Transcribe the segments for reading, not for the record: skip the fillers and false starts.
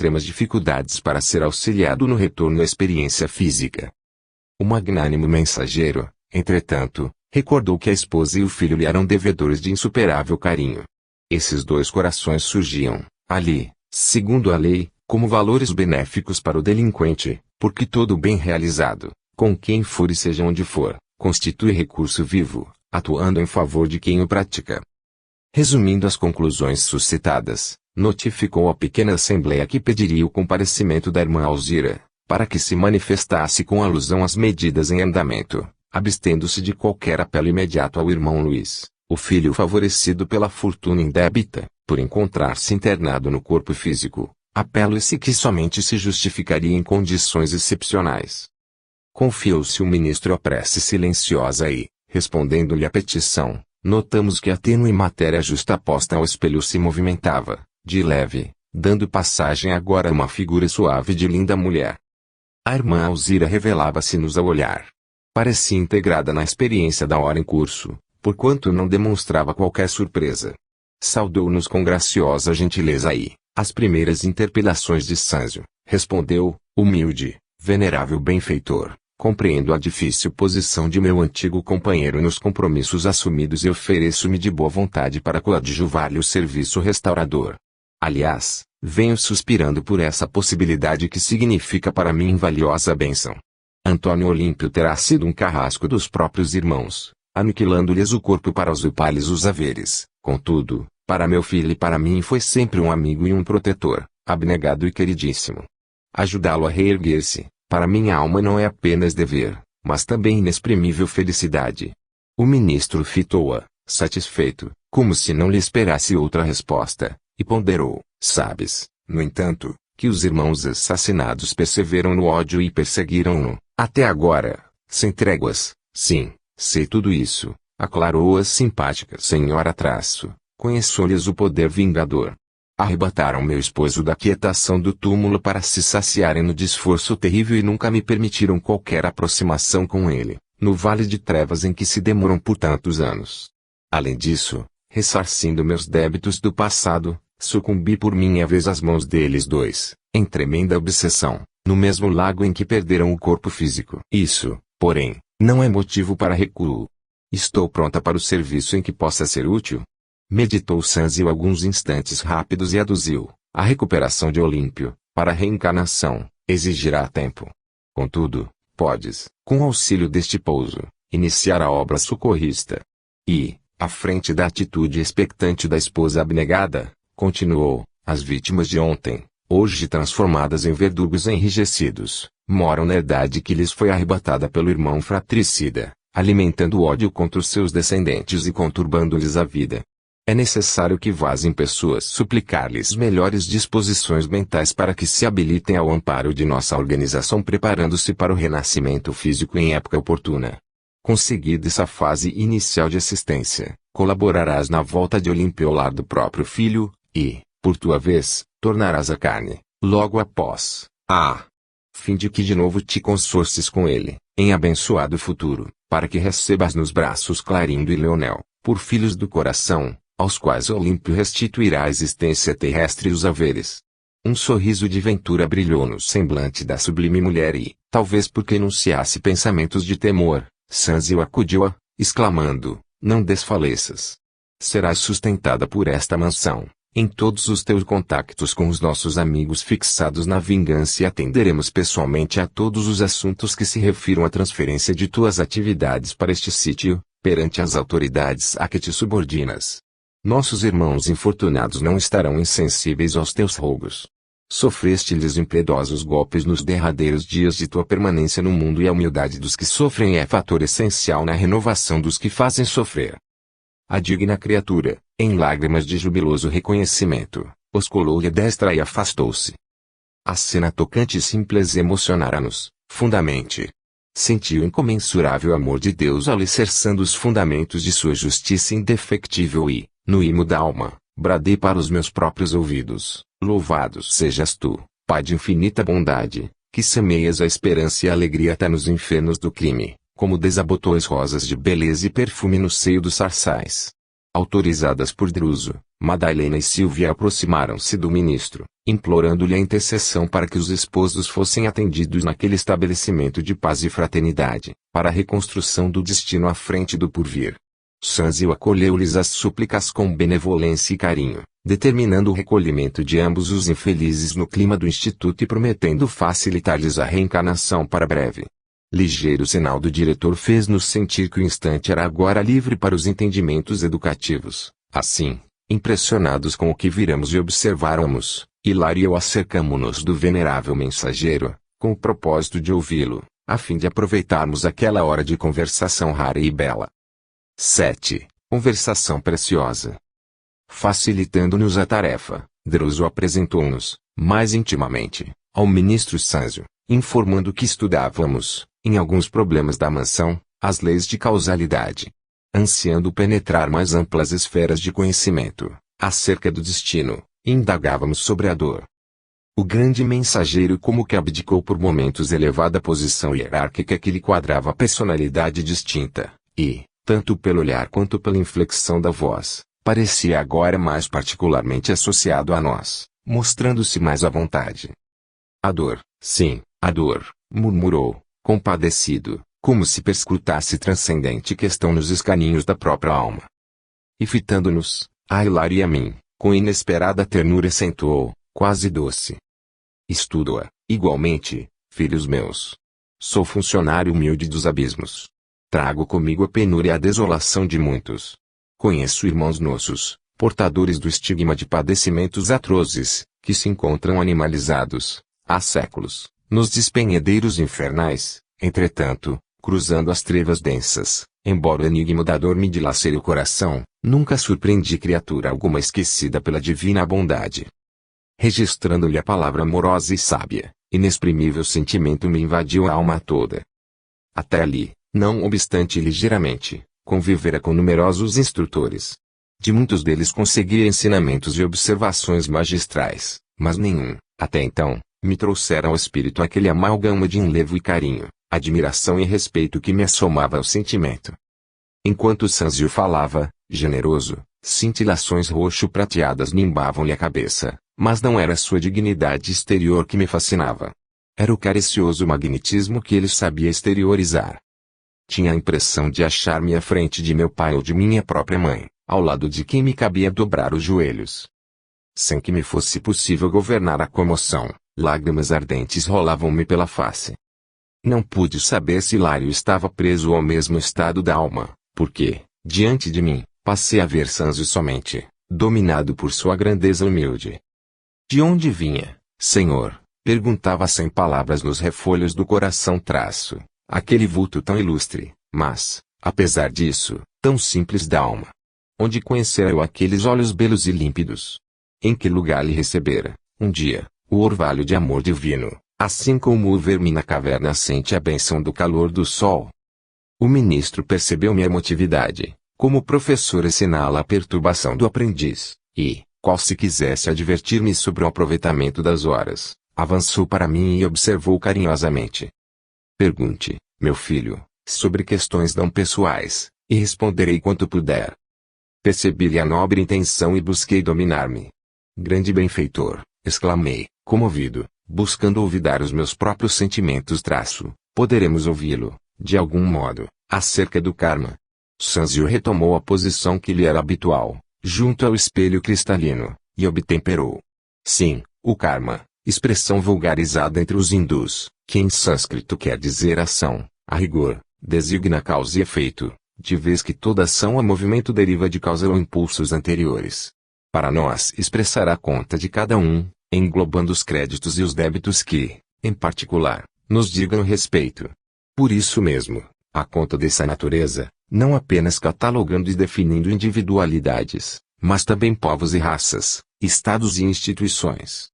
extremas dificuldades para ser auxiliado no retorno à experiência física. O magnânimo mensageiro, entretanto, recordou que a esposa e o filho lhe eram devedores de insuperável carinho. Esses dois corações surgiam, ali, segundo a lei, como valores benéficos para o delinquente, porque todo bem realizado, com quem for e seja onde for, constitui recurso vivo, atuando em favor de quem o pratica. Resumindo as conclusões suscitadas, notificou à pequena assembleia que pediria o comparecimento da irmã Alzira, para que se manifestasse com alusão às medidas em andamento, abstendo-se de qualquer apelo imediato ao irmão Luiz, o filho favorecido pela fortuna indébita, por encontrar-se internado no corpo físico, apelo esse que somente se justificaria em condições excepcionais. Confiou-se o ministro à prece silenciosa e, respondendo-lhe a petição, notamos que a tênue matéria justaposta ao espelho se movimentava, de leve, dando passagem agora a uma figura suave de linda mulher. A irmã Alzira revelava-se-nos ao olhar. Parecia integrada na experiência da hora em curso, porquanto não demonstrava qualquer surpresa. Saudou-nos com graciosa gentileza e, às primeiras interpelações de Sâncio, respondeu, humilde, venerável benfeitor, compreendo a difícil posição de meu antigo companheiro nos compromissos assumidos e ofereço-me de boa vontade para coadjuvar-lhe o serviço restaurador. Aliás, venho suspirando por essa possibilidade que significa para mim valiosa bênção. Antônio Olímpio terá sido um carrasco dos próprios irmãos, aniquilando-lhes o corpo para usurpar-lhes os haveres. Contudo, para meu filho e para mim foi sempre um amigo e um protetor, abnegado e queridíssimo. Ajudá-lo a reerguer-se, para minha alma não é apenas dever, mas também inexprimível felicidade. O ministro fitou-a, satisfeito, como se não lhe esperasse outra resposta, e ponderou, sabes, no entanto, que os irmãos assassinados perseveram no ódio e perseguiram-no, até agora, sem tréguas. Sim, sei tudo isso, aclarou a simpática senhora Traço, conheço-lhes o poder vingador. Arrebataram meu esposo da quietação do túmulo para se saciarem no desforço terrível e nunca me permitiram qualquer aproximação com ele, no vale de trevas em que se demoram por tantos anos. Além disso, ressarcindo meus débitos do passado, sucumbi por minha vez às mãos deles dois, em tremenda obsessão, no mesmo lago em que perderam o corpo físico. Isso, porém, não é motivo para recuo. Estou pronta para o serviço em que possa ser útil. Meditou Sâncio alguns instantes rápidos e aduziu, a recuperação de Olímpio, para a reencarnação, exigirá tempo. Contudo, podes, com auxílio deste pouso, iniciar a obra socorrista. E, à frente da atitude expectante da esposa abnegada, continuou, as vítimas de ontem, hoje transformadas em verdugos enrijecidos, moram na herdade que lhes foi arrebatada pelo irmão fratricida, alimentando ódio contra os seus descendentes e conturbando-lhes a vida. É necessário que vás em pessoas suplicar-lhes melhores disposições mentais para que se habilitem ao amparo de nossa organização preparando-se para o renascimento físico em época oportuna. Conseguida essa fase inicial de assistência, colaborarás na volta de Olímpio ao lar do próprio filho, e, por tua vez, tornarás a carne, logo após, fim de que de novo te consorces com ele, em abençoado futuro, para que recebas nos braços Clarindo e Leonel, por filhos do coração, aos quais Olímpio restituirá a existência terrestre e os haveres. Um sorriso de ventura brilhou no semblante da sublime mulher e, talvez porque enunciasse pensamentos de temor, Sâncio acudiu-a, exclamando, não desfaleças. Serás sustentada por esta mansão, em todos os teus contactos com os nossos amigos fixados na vingança e atenderemos pessoalmente a todos os assuntos que se refiram à transferência de tuas atividades para este sítio, perante as autoridades a que te subordinas. Nossos irmãos infortunados não estarão insensíveis aos teus rogos. Sofreste-lhes impiedosos golpes nos derradeiros dias de tua permanência no mundo e a humildade dos que sofrem é fator essencial na renovação dos que fazem sofrer. A digna criatura, em lágrimas de jubiloso reconhecimento, osculou-lhe a destra e afastou-se. A cena tocante e simples emocionara-nos, fundamente. Sentiu incomensurável amor de Deus alicerçando os fundamentos de sua justiça indefectível e, no imo da alma, bradei para os meus próprios ouvidos, louvado sejas tu, Pai de infinita bondade, que semeias a esperança e a alegria até nos infernos do crime, como desabotou as rosas de beleza e perfume no seio dos sarçais. Autorizadas por Druso, Madalena e Silvia aproximaram-se do ministro, implorando-lhe a intercessão para que os esposos fossem atendidos naquele estabelecimento de paz e fraternidade, para a reconstrução do destino à frente do porvir. Sanzio acolheu-lhes as súplicas com benevolência e carinho, determinando o recolhimento de ambos os infelizes no clima do instituto e prometendo facilitar-lhes a reencarnação para breve. Ligeiro sinal do diretor fez-nos sentir que o instante era agora livre para os entendimentos educativos. Assim, impressionados com o que viramos e observáramos, Hilário e eu acercamo-nos do venerável mensageiro, com o propósito de ouvi-lo, a fim de aproveitarmos aquela hora de conversação rara e bela. 7. Conversação preciosa. Facilitando-nos a tarefa, Druso apresentou-nos, mais intimamente, ao ministro Sanzio, informando que estudávamos, em alguns problemas da mansão, as leis de causalidade. Ansiando penetrar mais amplas esferas de conhecimento, acerca do destino, indagávamos sobre a dor. O grande mensageiro como que abdicou por momentos elevada posição hierárquica que lhe quadrava a personalidade distinta, e, tanto pelo olhar quanto pela inflexão da voz, parecia agora mais particularmente associado a nós, mostrando-se mais à vontade. A dor, sim, a dor, murmurou, compadecido, como se perscrutasse transcendente questão nos escaninhos da própria alma. E fitando-nos, a Hilário e a mim, com inesperada ternura acentuou, quase doce. Estudo-a, igualmente, filhos meus. Sou funcionário humilde dos abismos. Trago comigo a penúria e a desolação de muitos. Conheço irmãos nossos, portadores do estigma de padecimentos atrozes, que se encontram animalizados, há séculos, nos despenhadeiros infernais. Entretanto, cruzando as trevas densas, embora o enigma da dor me dilacere o coração, nunca surpreendi criatura alguma esquecida pela divina bondade. Registrando-lhe a palavra amorosa e sábia, inexprimível sentimento me invadiu a alma toda. Até ali, não obstante ligeiramente, convivera com numerosos instrutores. De muitos deles conseguia ensinamentos e observações magistrais, mas nenhum, até então, me trouxera ao espírito aquele amálgama de enlevo e carinho, admiração e respeito que me assomava ao sentimento. Enquanto Sanzio falava, generoso, cintilações roxo-prateadas nimbavam-lhe a cabeça, mas não era sua dignidade exterior que me fascinava. Era o caricioso magnetismo que ele sabia exteriorizar. Tinha a impressão de achar-me à frente de meu pai ou de minha própria mãe, ao lado de quem me cabia dobrar os joelhos. Sem que me fosse possível governar a comoção, lágrimas ardentes rolavam-me pela face. Não pude saber se Hilário estava preso ao mesmo estado da alma, porque, diante de mim, passei a ver Sanzio somente, dominado por sua grandeza humilde. De onde vinha, senhor? Perguntava sem palavras nos refolhos do coração traço, aquele vulto tão ilustre, mas, apesar disso, tão simples da alma. Onde conhecera eu aqueles olhos belos e límpidos? Em que lugar lhe recebera, um dia, o orvalho de amor divino, assim como o verme na caverna sente a bênção do calor do sol? O ministro percebeu minha emotividade, como o professor assinala a perturbação do aprendiz, e, qual se quisesse advertir-me sobre o aproveitamento das horas, avançou para mim e observou carinhosamente. Pergunte, meu filho, sobre questões não pessoais, e responderei quanto puder. Percebi-lhe a nobre intenção e busquei dominar-me. Grande benfeitor, exclamei, comovido, buscando olvidar os meus próprios sentimentos poderemos ouvi-lo, de algum modo, acerca do karma. Sanzio retomou a posição que lhe era habitual, junto ao espelho cristalino, e obtemperou. Sim, o karma, expressão vulgarizada entre os hindus, que em sânscrito quer dizer ação, a rigor, designa causa e efeito, de vez que toda ação ou movimento deriva de causa ou impulsos anteriores. Para nós expressar a conta de cada um, englobando os créditos e os débitos que, em particular, nos digam respeito. Por isso mesmo, a conta dessa natureza, não apenas catalogando e definindo individualidades, mas também povos e raças, estados e instituições.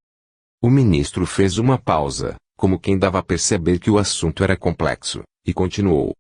O ministro fez uma pausa, como quem dava a perceber que o assunto era complexo, e continuou.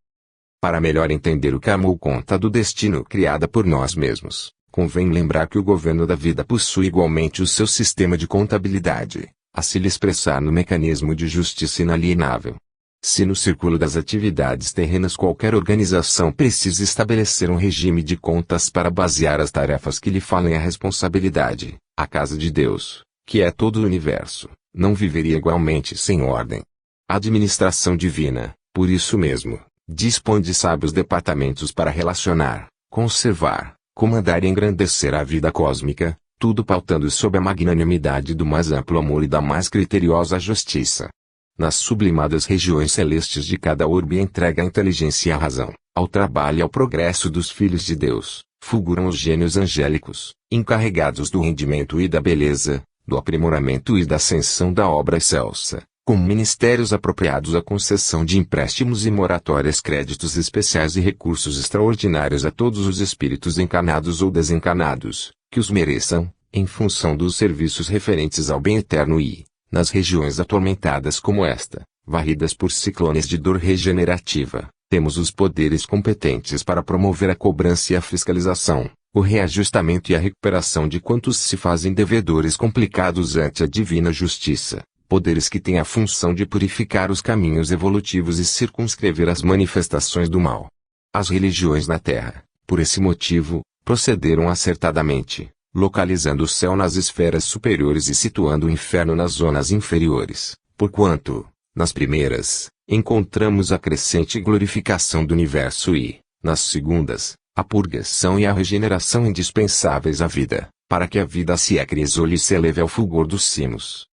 Para melhor entender o karma ou conta do destino criada por nós mesmos, convém lembrar que o governo da vida possui igualmente o seu sistema de contabilidade, a se lhe expressar no mecanismo de justiça inalienável. Se no círculo das atividades terrenas qualquer organização precisa estabelecer um regime de contas para basear as tarefas que lhe falem a responsabilidade, a casa de Deus, que é todo o universo, não viveria igualmente sem ordem. A administração divina, por isso mesmo, dispõe de sábios departamentos para relacionar, conservar, comandar e engrandecer a vida cósmica, tudo pautando sob a magnanimidade do mais amplo amor e da mais criteriosa justiça. Nas sublimadas regiões celestes de cada orbe entrega a inteligência e a razão, ao trabalho e ao progresso dos filhos de Deus, fulguram os gênios angélicos, encarregados do rendimento e da beleza, do aprimoramento e da ascensão da obra excelsa, com ministérios apropriados à concessão de empréstimos e moratórias, créditos especiais e recursos extraordinários a todos os espíritos encarnados ou desencarnados, que os mereçam, em função dos serviços referentes ao bem eterno e, nas regiões atormentadas como esta, varridas por ciclones de dor regenerativa, temos os poderes competentes para promover a cobrança e a fiscalização, o reajustamento e a recuperação de quantos se fazem devedores complicados ante a divina justiça, poderes que têm a função de purificar os caminhos evolutivos e circunscrever as manifestações do mal. As religiões na Terra, por esse motivo, procederam acertadamente, localizando o céu nas esferas superiores e situando o inferno nas zonas inferiores, porquanto, nas primeiras, encontramos a crescente glorificação do universo e, nas segundas, a purgação e a regeneração indispensáveis à vida, para que a vida se acresole e se eleve ao fulgor dos cimos.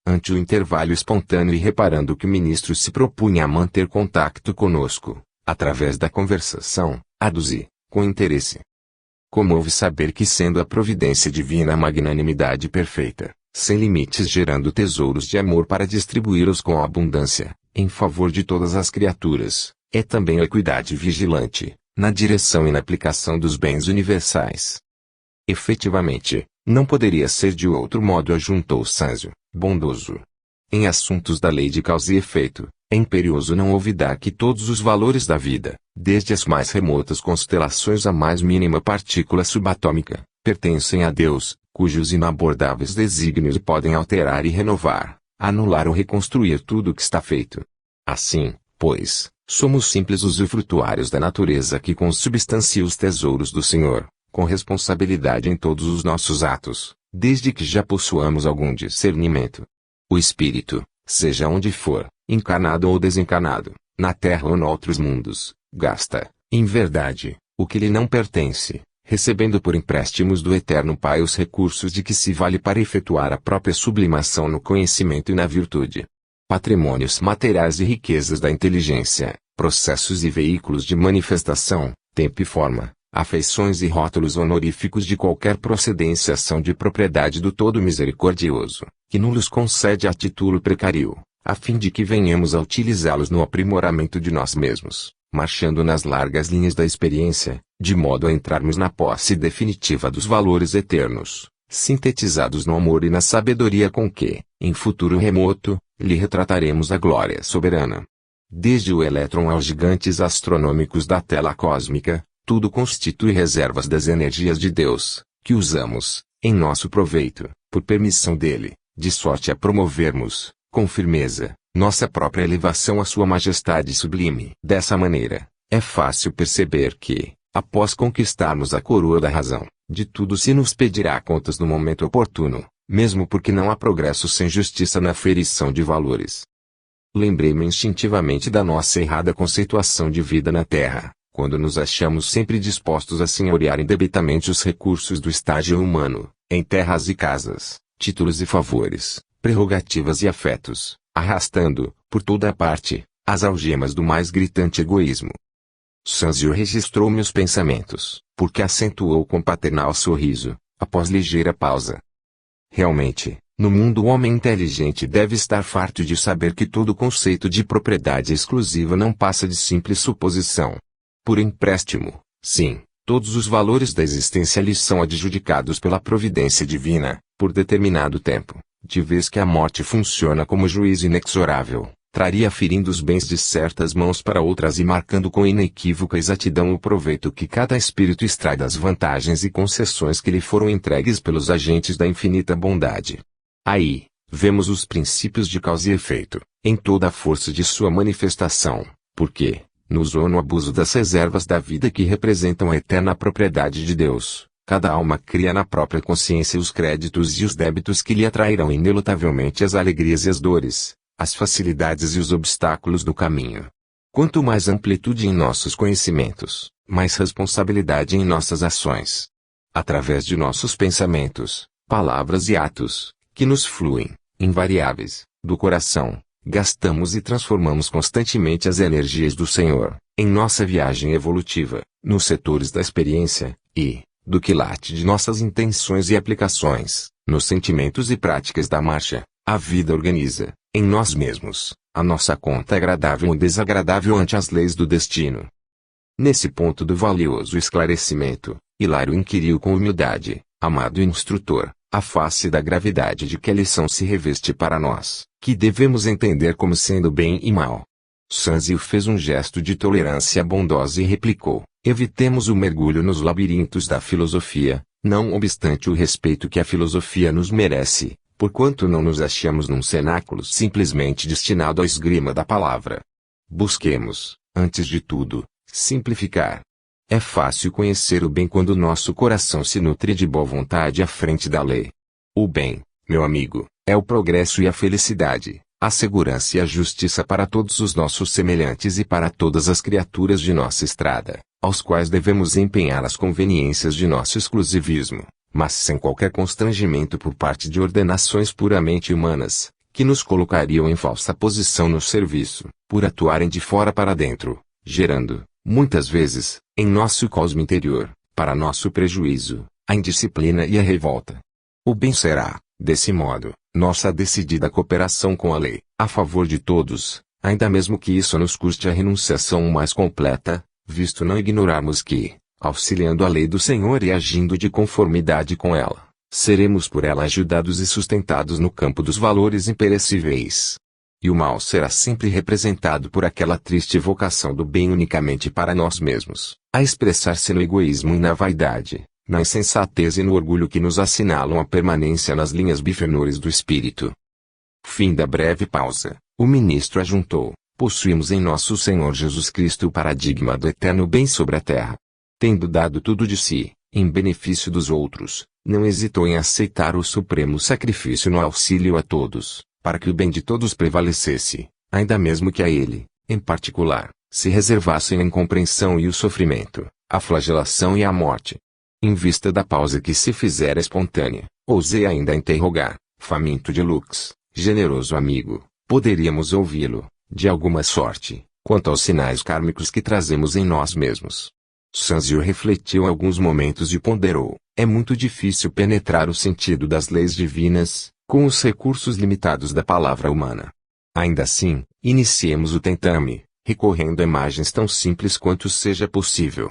Ante o intervalo espontâneo e reparando que o ministro se propunha a manter contato conosco, através da conversação, aduzi, com interesse. Comove saber que, sendo a providência divina a magnanimidade perfeita, sem limites gerando tesouros de amor para distribuí-los com abundância, em favor de todas as criaturas, é também a equidade vigilante, na direção e na aplicação dos bens universais. Efetivamente, não poderia ser de outro modo, ajuntou Sâncio, bondoso. Em assuntos da lei de causa e efeito, é imperioso não olvidar que todos os valores da vida, desde as mais remotas constelações à mais mínima partícula subatômica, pertencem a Deus, cujos inabordáveis desígnios podem alterar e renovar, anular ou reconstruir tudo o que está feito. Assim, pois, somos simples usufrutuários da natureza que consubstancia os tesouros do Senhor, com responsabilidade em todos os nossos atos, desde que já possuamos algum discernimento. O espírito, seja onde for, encarnado ou desencarnado, na terra ou noutros mundos, gasta, em verdade, o que lhe não pertence, recebendo por empréstimos do Eterno Pai os recursos de que se vale para efetuar a própria sublimação no conhecimento e na virtude. Patrimônios materiais e riquezas da inteligência, processos e veículos de manifestação, tempo e forma, afeições e rótulos honoríficos de qualquer procedência são de propriedade do Todo Misericordioso, que nos concede a título precário, a fim de que venhamos a utilizá-los no aprimoramento de nós mesmos, marchando nas largas linhas da experiência, de modo a entrarmos na posse definitiva dos valores eternos, sintetizados no amor e na sabedoria com que, em futuro remoto, lhe retrataremos a glória soberana. Desde o elétron aos gigantes astronômicos da tela cósmica, tudo constitui reservas das energias de Deus, que usamos, em nosso proveito, por permissão dele, de sorte a promovermos, com firmeza, nossa própria elevação à sua majestade sublime. Dessa maneira, é fácil perceber que, após conquistarmos a coroa da razão, de tudo se nos pedirá contas no momento oportuno, mesmo porque não há progresso sem justiça na aferição de valores. Lembrei-me instintivamente da nossa errada conceituação de vida na Terra, quando nos achamos sempre dispostos a senhorear indebitamente os recursos do estágio humano, em terras e casas, títulos e favores, prerrogativas e afetos, arrastando, por toda a parte, as algemas do mais gritante egoísmo. Sâncio registrou meus pensamentos, porque acentuou com paternal sorriso, após ligeira pausa. Realmente, no mundo o homem inteligente deve estar farto de saber que todo conceito de propriedade exclusiva não passa de simples suposição. Por empréstimo, sim, todos os valores da existência lhes são adjudicados pela providência divina, por determinado tempo, de vez que a morte funciona como juiz inexorável, traria ferindo os bens de certas mãos para outras e marcando com inequívoca exatidão o proveito que cada espírito extrai das vantagens e concessões que lhe foram entregues pelos agentes da infinita bondade. Aí, Vemos os princípios de causa e efeito, em toda a força de sua manifestação, porque, no uso ou no abuso das reservas da vida que representam a eterna propriedade de Deus, cada alma cria na própria consciência os créditos e os débitos que lhe atrairão inelutavelmente as alegrias e as dores, as facilidades e os obstáculos do caminho. Quanto mais amplitude em nossos conhecimentos, mais responsabilidade em nossas ações. Através de nossos pensamentos, palavras e atos, que nos fluem, invariáveis, do coração, gastamos e transformamos constantemente as energias do Senhor, em nossa viagem evolutiva, nos setores da experiência, e, do quilate de nossas intenções e aplicações, nos sentimentos e práticas da marcha, a vida organiza, em nós mesmos, a nossa conta agradável ou desagradável ante as leis do destino. Nesse ponto do valioso esclarecimento, Hilário inquiriu com humildade, amado instrutor, a face da gravidade de que a lição se reveste para nós, que devemos entender como sendo bem e mal. Sanzio fez um gesto de tolerância bondosa e replicou: evitemos o mergulho nos labirintos da filosofia, não obstante o respeito que a filosofia nos merece, porquanto não nos achamos num cenáculo simplesmente destinado à esgrima da palavra. Busquemos, antes de tudo, simplificar. É fácil conhecer o bem quando nosso coração se nutre de boa vontade à frente da lei. O bem, meu amigo, é o progresso e a felicidade, a segurança e a justiça para todos os nossos semelhantes e para todas as criaturas de nossa estrada, aos quais devemos empenhar as conveniências de nosso exclusivismo, mas sem qualquer constrangimento por parte de ordenações puramente humanas, que nos colocariam em falsa posição no serviço, por atuarem de fora para dentro, gerando, muitas vezes, em nosso cosmo interior, para nosso prejuízo, a indisciplina e a revolta. O bem será, desse modo, nossa decidida cooperação com a lei, a favor de todos, ainda mesmo que isso nos custe a renunciação mais completa, visto não ignorarmos que, auxiliando a lei do Senhor e agindo de conformidade com ela, seremos por ela ajudados e sustentados no campo dos valores imperecíveis. E o mal será sempre representado por aquela triste vocação do bem unicamente para nós mesmos, a expressar-se no egoísmo e na vaidade, na insensatez e no orgulho que nos assinalam a permanência nas linhas bifenores do espírito. Fim da breve pausa, o ministro ajuntou: possuímos em nosso Senhor Jesus Cristo o paradigma do eterno bem sobre a terra. Tendo dado tudo de si, em benefício dos outros, não hesitou em aceitar o supremo sacrifício no auxílio a todos, para que o bem de todos prevalecesse, ainda mesmo que a ele, em particular, se reservassem a incompreensão e o sofrimento, a flagelação e a morte. Em vista da pausa que se fizera espontânea, ousei ainda interrogar: faminto de lux, generoso amigo, poderíamos ouvi-lo, de alguma sorte, quanto aos sinais kármicos que trazemos em nós mesmos? Sanzio refletiu alguns momentos e ponderou: é muito difícil penetrar o sentido das leis divinas, com os recursos limitados da palavra humana. Ainda assim, iniciemos o tentame, recorrendo a imagens tão simples quanto seja possível.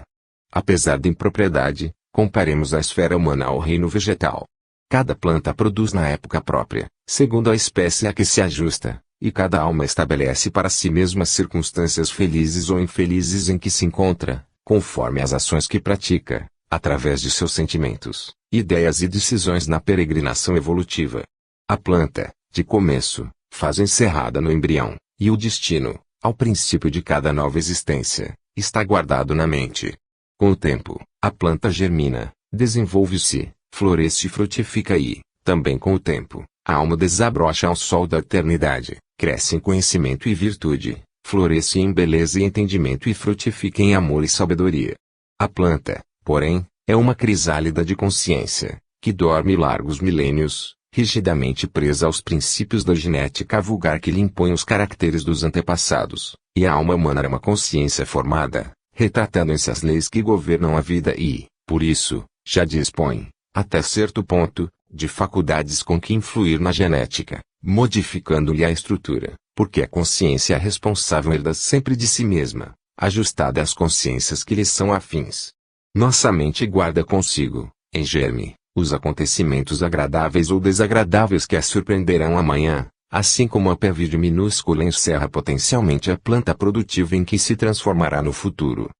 Apesar da impropriedade, comparemos a esfera humana ao reino vegetal. Cada planta produz na época própria, segundo a espécie a que se ajusta, e cada alma estabelece para si mesma as circunstâncias felizes ou infelizes em que se encontra, conforme as ações que pratica, através de seus sentimentos, ideias e decisões na peregrinação evolutiva. A planta, de começo, faz encerrada no embrião, e o destino, ao princípio de cada nova existência, está guardado na mente. Com o tempo, a planta germina, desenvolve-se, floresce e frutifica e, também com o tempo, a alma desabrocha ao sol da eternidade, cresce em conhecimento e virtude, floresce em beleza e entendimento e frutifica em amor e sabedoria. A planta, porém, é uma crisálida de consciência, que dorme largos milênios, rigidamente presa aos princípios da genética vulgar que lhe impõe os caracteres dos antepassados, e a alma humana é uma consciência formada, retratando-se as leis que governam a vida e, por isso, já dispõe, até certo ponto, de faculdades com que influir na genética, modificando-lhe a estrutura, porque a consciência responsável herda sempre de si mesma, ajustada às consciências que lhe são afins. Nossa mente guarda consigo, em germe, os acontecimentos agradáveis ou desagradáveis que a surpreenderão amanhã, assim como a pevide minúscula encerra potencialmente a planta produtiva em que se transformará no futuro.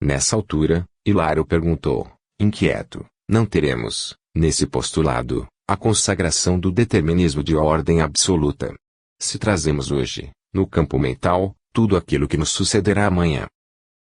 Nessa altura, Hilário perguntou, inquieto: não teremos, nesse postulado, a consagração do determinismo de ordem absoluta. Se trazemos hoje, no campo mental, tudo aquilo que nos sucederá amanhã.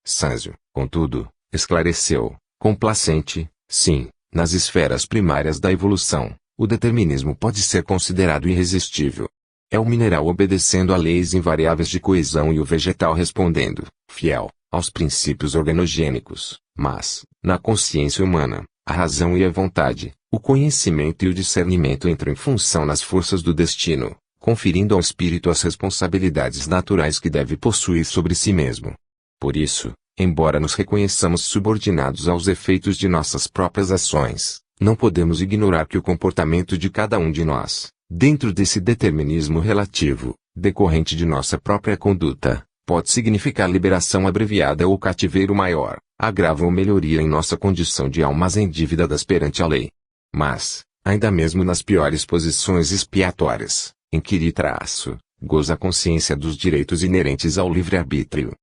Sanzio, contudo, esclareceu, complacente, sim, nas esferas primárias da evolução, o determinismo pode ser considerado irresistível. É o mineral obedecendo a leis invariáveis de coesão e o vegetal respondendo, fiel, aos princípios organogênicos, mas, na consciência humana, a razão e a vontade, o conhecimento e o discernimento entram em função nas forças do destino, conferindo ao espírito as responsabilidades naturais que deve possuir sobre si mesmo. Por isso, embora nos reconheçamos subordinados aos efeitos de nossas próprias ações, não podemos ignorar que o comportamento de cada um de nós, dentro desse determinismo relativo, decorrente de nossa própria conduta, pode significar liberação abreviada ou cativeiro maior, agravo ou melhoria em nossa condição de almas endívidas perante a lei. Mas, ainda mesmo nas piores posições expiatórias, em que lhe traço, goza a consciência dos direitos inerentes ao livre-arbítrio.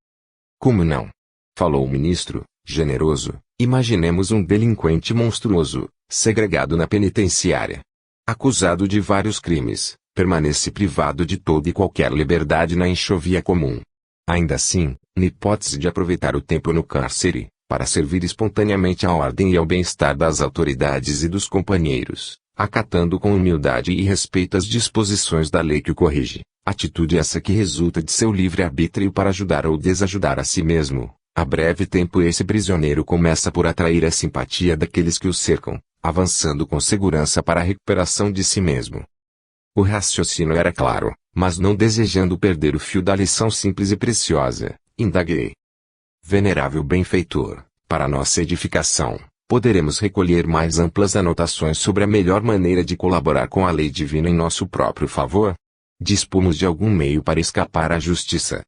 Como não? Falou o ministro, generoso. Imaginemos um delinquente monstruoso, segregado na penitenciária. Acusado de vários crimes, permanece privado de toda e qualquer liberdade na enxovia comum. Ainda assim, na hipótese de aproveitar o tempo no cárcere, para servir espontaneamente à ordem e ao bem-estar das autoridades e dos companheiros, acatando com humildade e respeito as disposições da lei que o corrige, atitude essa que resulta de seu livre-arbítrio para ajudar ou desajudar a si mesmo. A breve tempo esse prisioneiro começa por atrair a simpatia daqueles que o cercam, avançando com segurança para a recuperação de si mesmo. O raciocínio era claro, mas não desejando perder o fio da lição simples e preciosa, indaguei. Venerável benfeitor, para nossa edificação, poderemos recolher mais amplas anotações sobre a melhor maneira de colaborar com a lei divina em nosso próprio favor? Dispomos de algum meio para escapar à justiça.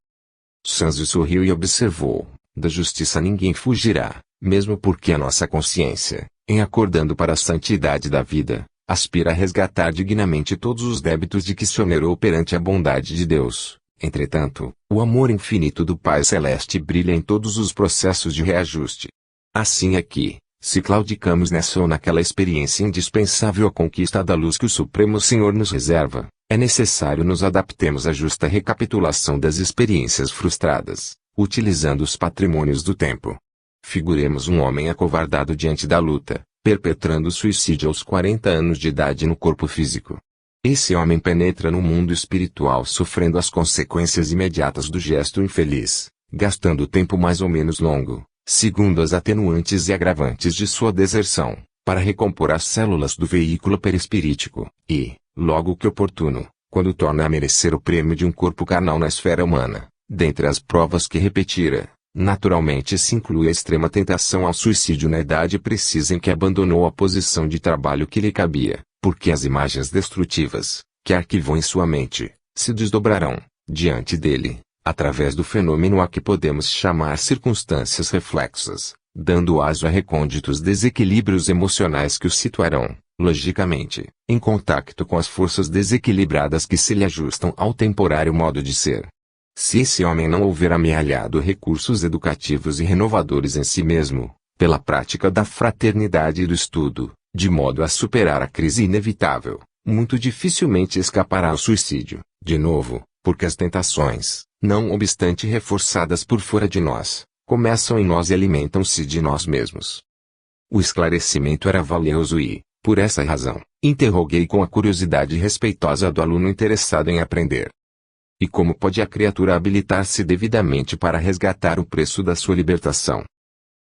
Sanzio sorriu e observou. Da justiça ninguém fugirá, mesmo porque a nossa consciência, em acordando para a santidade da vida, aspira a resgatar dignamente todos os débitos de que se onerou perante a bondade de Deus. Entretanto, o amor infinito do Pai Celeste brilha em todos os processos de reajuste. Assim é que, se claudicamos nessa ou naquela experiência indispensável à conquista da luz que o Supremo Senhor nos reserva, é necessário nos adaptemos à justa recapitulação das experiências frustradas, utilizando os patrimônios do tempo. Figuremos um homem acovardado diante da luta, perpetrando suicídio aos 40 anos de idade no corpo físico. Esse homem penetra no mundo espiritual sofrendo as consequências imediatas do gesto infeliz, gastando tempo mais ou menos longo, segundo as atenuantes e agravantes de sua deserção, para recompor as células do veículo perispirítico, e, logo que oportuno, quando torna a merecer o prêmio de um corpo carnal na esfera humana, dentre as provas que repetira, naturalmente se inclui a extrema tentação ao suicídio na idade precisa em que abandonou a posição de trabalho que lhe cabia, porque as imagens destrutivas, que arquivou em sua mente, se desdobrarão, diante dele, através do fenômeno a que podemos chamar circunstâncias reflexas, dando aso a recônditos desequilíbrios emocionais que o situarão, logicamente, em contacto com as forças desequilibradas que se lhe ajustam ao temporário modo de ser. Se esse homem não houver amealhado recursos educativos e renovadores em si mesmo, pela prática da fraternidade e do estudo, de modo a superar a crise inevitável, muito dificilmente escapará ao suicídio, de novo, porque as tentações, não obstante reforçadas por fora de nós, começam em nós e alimentam-se de nós mesmos. O esclarecimento era valioso e, por essa razão, interroguei com a curiosidade respeitosa do aluno interessado em aprender. E como pode a criatura habilitar-se devidamente para resgatar o preço da sua libertação?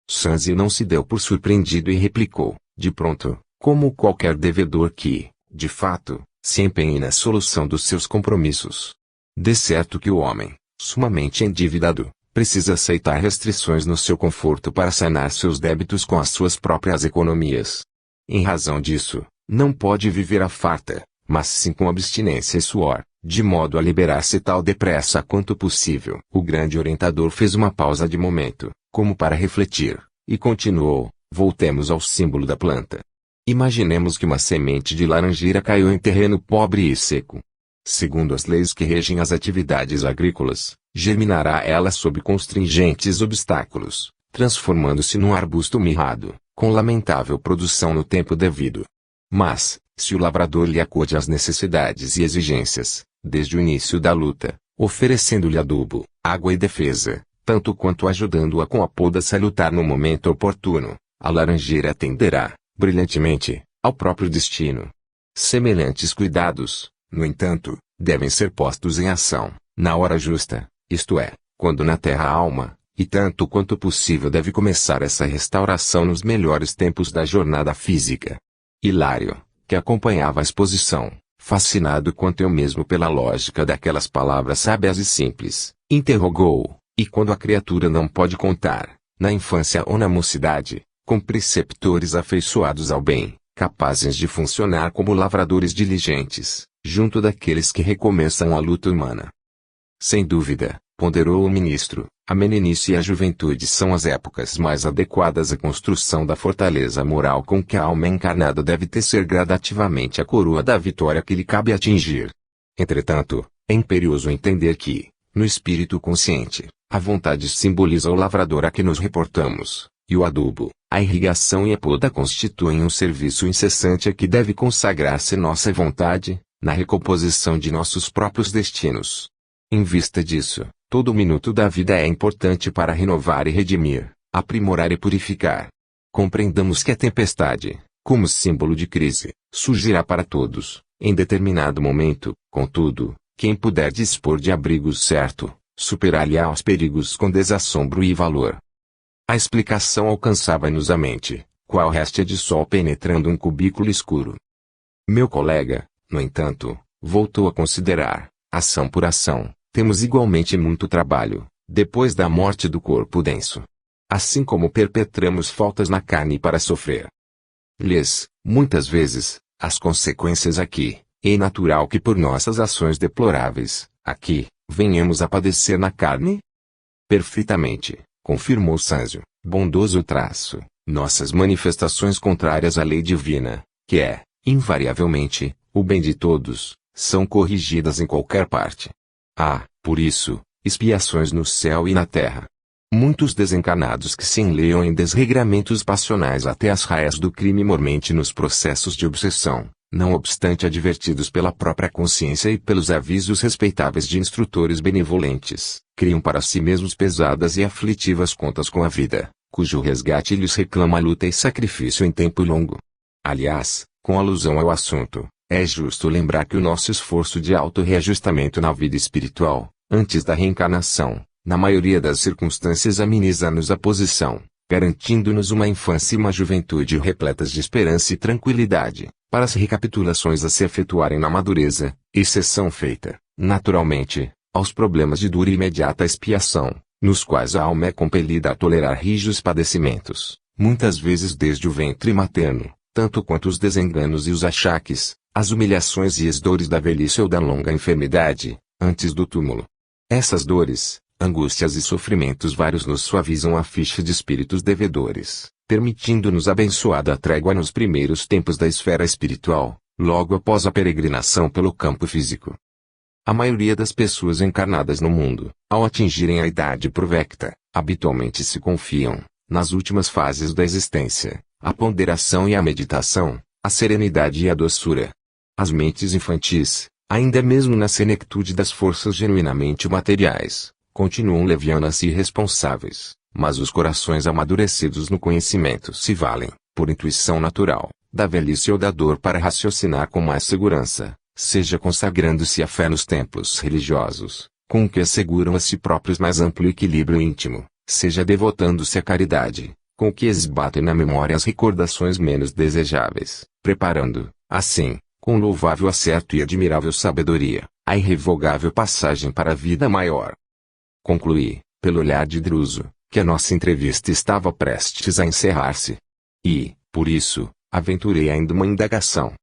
Sanzio não se deu por surpreendido e replicou, de pronto, como qualquer devedor que, de fato, se empenhe na solução dos seus compromissos. De certo que o homem, sumamente endividado, precisa aceitar restrições no seu conforto para sanar seus débitos com as suas próprias economias. Em razão disso, não pode viver à farta, mas sim com abstinência e suor, de modo a liberar-se tal depressa quanto possível. O grande orientador fez uma pausa de momento, como para refletir, e continuou, voltemos ao símbolo da planta. Imaginemos que uma semente de laranjeira caiu em terreno pobre e seco. Segundo as leis que regem as atividades agrícolas, germinará ela sob constringentes obstáculos, transformando-se num arbusto mirrado, com lamentável produção no tempo devido. Mas, se o lavrador lhe acode às necessidades e exigências, desde o início da luta, oferecendo-lhe adubo, água e defesa, tanto quanto ajudando-a com a poda salutar no momento oportuno, a laranjeira atenderá, brilhantemente, ao próprio destino. Semelhantes cuidados, no entanto, devem ser postos em ação, na hora justa, isto é, quando na terra a alma, e tanto quanto possível deve começar essa restauração nos melhores tempos da jornada física. Hilário, que acompanhava a exposição, fascinado quanto eu mesmo pela lógica daquelas palavras sábias e simples, interrogou, e quando a criatura não pode contar, na infância ou na mocidade, com preceptores afeiçoados ao bem, capazes de funcionar como lavradores diligentes, junto daqueles que recomeçam a luta humana? Sem dúvida, ponderou o ministro, a meninice e a juventude são as épocas mais adequadas à construção da fortaleza moral com que a alma encarnada deve tecer gradativamente a coroa da vitória que lhe cabe atingir. Entretanto, é imperioso entender que, no espírito consciente, a vontade simboliza o lavrador a que nos reportamos, e o adubo, a irrigação e a poda constituem um serviço incessante a que deve consagrar-se nossa vontade, na recomposição de nossos próprios destinos. Em vista disso, todo minuto da vida é importante para renovar e redimir, aprimorar e purificar. Compreendamos que a tempestade, como símbolo de crise, surgirá para todos, em determinado momento. Contudo, quem puder dispor de abrigo certo, superar-lhe-á os perigos com desassombro e valor. A explicação alcançava-nos a mente, qual réstia de sol penetrando um cubículo escuro. Meu colega, no entanto, voltou a considerar, ação por ação, temos igualmente muito trabalho, depois da morte do corpo denso. Assim como perpetramos faltas na carne para sofrer muitas vezes, as consequências aqui, é natural que por nossas ações deploráveis, aqui, venhamos a padecer na carne? Perfeitamente, confirmou Sâncio, bondoso traço, nossas manifestações contrárias à lei divina, que é, invariavelmente, o bem de todos, são corrigidas em qualquer parte. Há, por isso, expiações no céu e na terra. Muitos desencarnados que se enleiam em desregramentos passionais até as raias do crime mormente nos processos de obsessão, não obstante advertidos pela própria consciência e pelos avisos respeitáveis de instrutores benevolentes, criam para si mesmos pesadas e aflitivas contas com a vida, cujo resgate lhes reclama luta e sacrifício em tempo longo. Aliás, com alusão ao assunto, é justo lembrar que o nosso esforço de auto-reajustamento na vida espiritual, antes da reencarnação, na maioria das circunstâncias ameniza-nos a posição, garantindo-nos uma infância e uma juventude repletas de esperança e tranquilidade, para as recapitulações a se efetuarem na madureza, exceção feita, naturalmente, aos problemas de dura e imediata expiação, nos quais a alma é compelida a tolerar rijos padecimentos, muitas vezes desde o ventre materno, tanto quanto os desenganos e os achaques, as humilhações e as dores da velhice ou da longa enfermidade, antes do túmulo. Essas dores, angústias e sofrimentos vários nos suavizam a ficha de espíritos devedores, permitindo-nos abençoada trégua nos primeiros tempos da esfera espiritual, logo após a peregrinação pelo campo físico. A maioria das pessoas encarnadas no mundo, ao atingirem a idade provecta, habitualmente se confiam, nas últimas fases da existência, à ponderação e à meditação, à serenidade e à doçura. As mentes infantis, ainda mesmo na senectude das forças genuinamente materiais, continuam levianas e irresponsáveis, mas os corações amadurecidos no conhecimento se valem, por intuição natural, da velhice ou da dor para raciocinar com mais segurança, seja consagrando-se à fé nos templos religiosos, com que asseguram a si próprios mais amplo equilíbrio íntimo, seja devotando-se à caridade, com que esbatem na memória as recordações menos desejáveis, preparando, assim, com louvável acerto e admirável sabedoria, a irrevogável passagem para a vida maior. Concluí, pelo olhar de Druso, que a nossa entrevista estava prestes a encerrar-se. E, por isso, aventurei ainda uma indagação.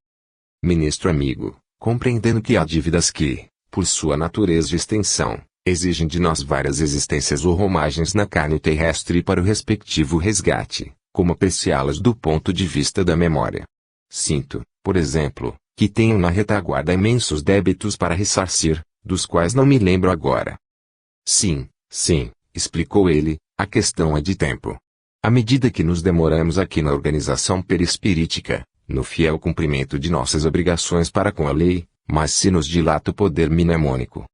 Ministro amigo, compreendendo que há dívidas que, por sua natureza e extensão, exigem de nós várias existências ou romagens na carne terrestre para o respectivo resgate, como apreciá-las do ponto de vista da memória. Sinto, por exemplo, que tenho na retaguarda imensos débitos para ressarcir, dos quais não me lembro agora. Sim, explicou ele, a questão é de tempo. À medida que nos demoramos aqui na organização perispirítica, no fiel cumprimento de nossas obrigações para com a lei, mas se nos dilata o poder mnemônico.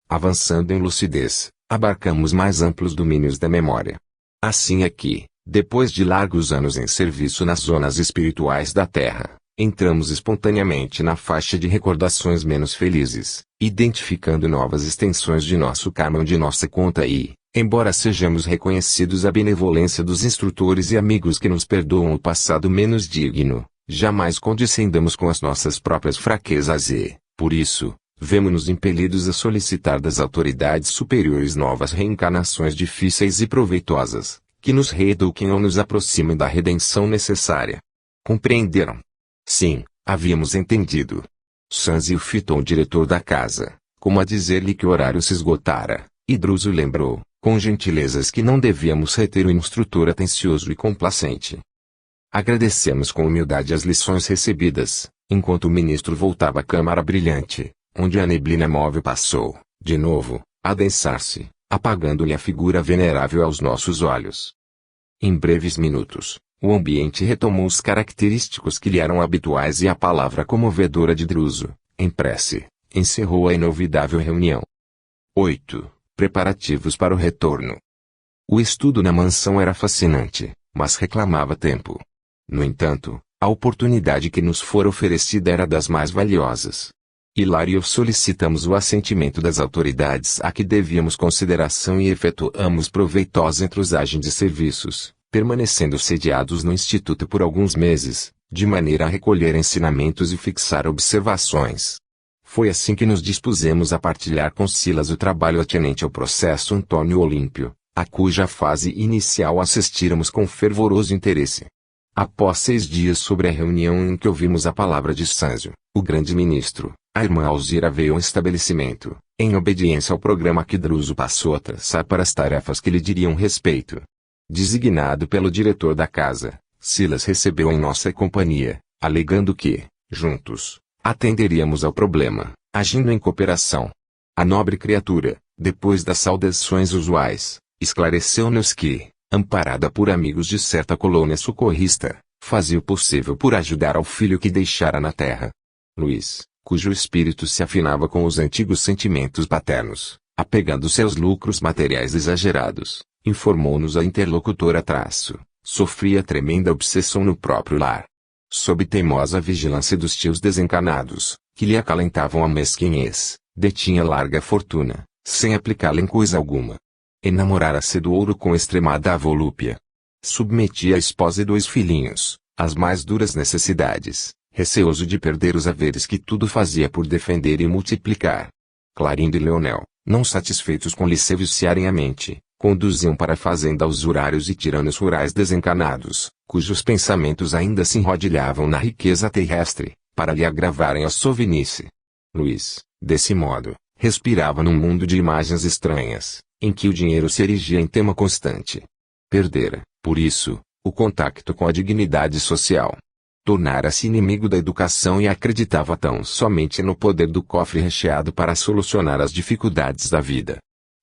Avançando em lucidez, abarcamos mais amplos domínios da memória. Assim é que, depois de largos anos em serviço nas zonas espirituais da Terra, entramos espontaneamente na faixa de recordações menos felizes, identificando novas extensões de nosso karma de nossa conta e, embora sejamos reconhecidos a benevolência dos instrutores e amigos que nos perdoam o passado menos digno, jamais condescendamos com as nossas próprias fraquezas e, por isso, vemo-nos impelidos a solicitar das autoridades superiores novas reencarnações difíceis e proveitosas, que nos reeduquem ou nos aproximem da redenção necessária. Compreenderam? Sim, havíamos entendido. Sanzio fitou o diretor da casa, como a dizer-lhe que o horário se esgotara, e Druso lembrou, com gentilezas, que não devíamos reter o instrutor atencioso e complacente. Agradecemos com humildade as lições recebidas, enquanto o ministro voltava à câmara brilhante, onde a neblina móvel passou, de novo, a adensar-se, apagando-lhe a figura venerável aos nossos olhos. Em breves minutos, o ambiente retomou os característicos que lhe eram habituais e a palavra comovedora de Druso, em prece, encerrou a inovidável reunião. 8. Preparativos para o retorno. O estudo na mansão era fascinante, mas reclamava tempo. No entanto, a oportunidade que nos fora oferecida era das mais valiosas. Hilário e eu solicitamos o assentimento das autoridades a que devíamos consideração e efetuamos proveitosa entrosagem de serviços, permanecendo sediados no Instituto por alguns meses, de maneira a recolher ensinamentos e fixar observações. Foi assim que nos dispusemos a partilhar com Silas o trabalho atinente ao processo Antônio Olímpio, a cuja fase inicial assistíramos com fervoroso interesse. Após 6 dias sobre a reunião em que ouvimos a palavra de Sanzio, o grande ministro, a irmã Alzira veio ao estabelecimento, em obediência ao programa que Druso passou a traçar para as tarefas que lhe diriam respeito. Designado pelo diretor da casa, Silas recebeu em nossa companhia, alegando que, juntos, atenderíamos ao problema, agindo em cooperação. A nobre criatura, depois das saudações usuais, esclareceu-nos que, amparada por amigos de certa colônia socorrista, fazia o possível por ajudar ao filho que deixara na terra. Luiz, cujo espírito se afinava com os antigos sentimentos paternos, apegando-se aos lucros materiais exagerados, informou-nos a interlocutora sofria tremenda obsessão no próprio lar. Sob teimosa vigilância dos tios desencarnados, que lhe acalentavam a mesquinhez, detinha larga fortuna, sem aplicá-la em coisa alguma. Enamorara-se do ouro com extremada volúpia. Submetia a esposa e 2 filhinhos, às mais duras necessidades, receoso de perder os haveres que tudo fazia por defender e multiplicar. Clarindo e Leonel, não satisfeitos com lhe se viciarem a mente, conduziam para a fazenda usurários e tiranos rurais desencarnados, cujos pensamentos ainda se enrodilhavam na riqueza terrestre, para lhe agravarem a sovinice. Luiz, desse modo, respirava num mundo de imagens estranhas, em que o dinheiro se erigia em tema constante. Perdera, por isso, o contacto com a dignidade social. Tornara-se inimigo da educação e acreditava tão somente no poder do cofre recheado para solucionar as dificuldades da vida.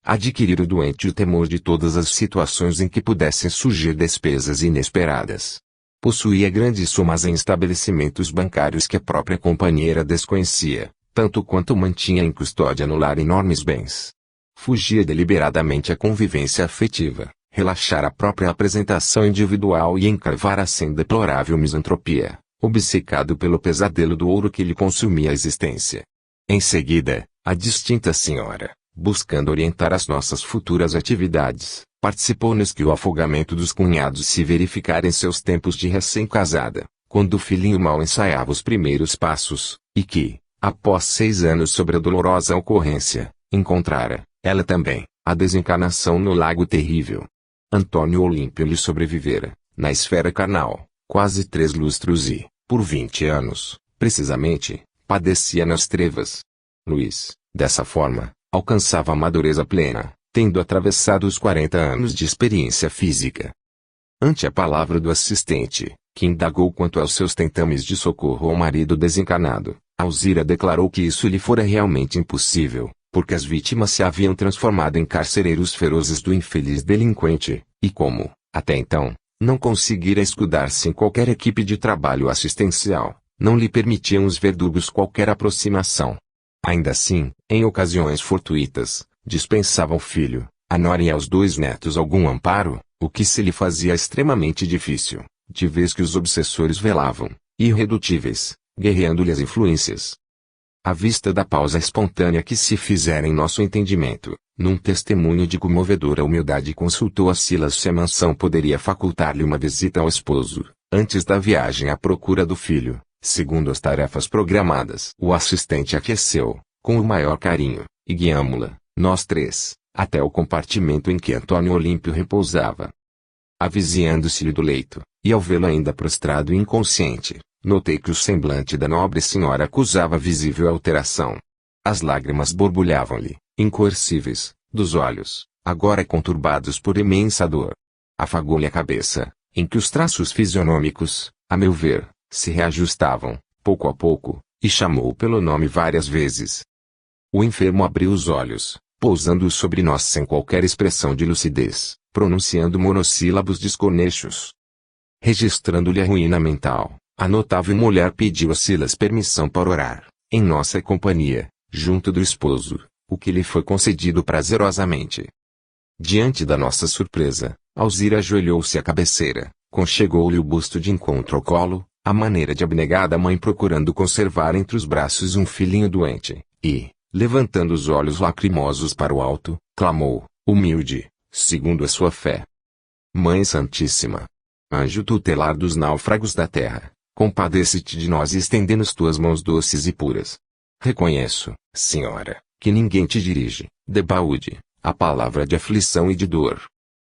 Adquirira o doente o temor de todas as situações em que pudessem surgir despesas inesperadas. Possuía grandes somas em estabelecimentos bancários que a própria companheira desconhecia, tanto quanto mantinha em custódia no lar enormes bens. Fugia deliberadamente à convivência afetiva, relaxar a própria apresentação individual e encravara-se em deplorável misantropia, obcecado pelo pesadelo do ouro que lhe consumia a existência. Em seguida, a distinta senhora, buscando orientar as nossas futuras atividades, participou-nos que o afogamento dos cunhados se verificara em seus tempos de recém-casada, quando o filhinho mal ensaiava os primeiros passos, e que, após 6 anos sobre a dolorosa ocorrência, encontrara, ela também, a desencarnação no lago terrível. Antônio Olímpio lhe sobrevivera, na esfera carnal, quase 3 lustros e, por 20 anos, precisamente, padecia nas trevas. Luiz, dessa forma, alcançava a madureza plena, tendo atravessado os 40 anos de experiência física. Ante a palavra do assistente, que indagou quanto aos seus tentames de socorro ao marido desencarnado, Alzira declarou que isso lhe fora realmente impossível, porque as vítimas se haviam transformado em carcereiros ferozes do infeliz delinquente, e como, até então, Não conseguira escudar-se em qualquer equipe de trabalho assistencial, não lhe permitiam os verdugos qualquer aproximação. Ainda assim, em ocasiões fortuitas, dispensava ao filho, à nora e aos 2 netos algum amparo, o que se lhe fazia extremamente difícil, de vez que os obsessores velavam, irredutíveis, guerreando-lhe as influências. À vista da pausa espontânea que se fizera em nosso entendimento, num testemunho de comovedora humildade consultou a Silas se a mansão poderia facultar-lhe uma visita ao esposo, antes da viagem à procura do filho, segundo as tarefas programadas. O assistente aqueceu, com o maior carinho, e guiamo-la, nós 3, até o compartimento em que Antônio Olímpio repousava. Avizinhando-se-lhe do leito, e ao vê-lo ainda prostrado e inconsciente, notei que o semblante da nobre senhora acusava visível alteração. As lágrimas borbulhavam-lhe, incoercíveis, dos olhos, agora conturbados por imensa dor. Afagou-lhe a cabeça, em que os traços fisionômicos, a meu ver, se reajustavam, pouco a pouco, e chamou pelo nome várias vezes. O enfermo abriu os olhos, pousando-os sobre nós sem qualquer expressão de lucidez, pronunciando monossílabos desconexos. Registrando-lhe a ruína mental, a notável mulher pediu a Silas permissão para orar, em nossa companhia, junto do esposo, o que lhe foi concedido prazerosamente. Diante da nossa surpresa, Alzira ajoelhou-se à cabeceira, conchegou-lhe o busto de encontro ao colo, à maneira de abnegada mãe procurando conservar entre os braços um filhinho doente, e, levantando os olhos lacrimosos para o alto, clamou, humilde, segundo a sua fé: Mãe Santíssima, anjo tutelar dos náufragos da terra, compadece-te de nós estendendo-nos tuas mãos doces e puras. Reconheço, Senhora, que ninguém te dirige, debaúde, a palavra de aflição e de dor.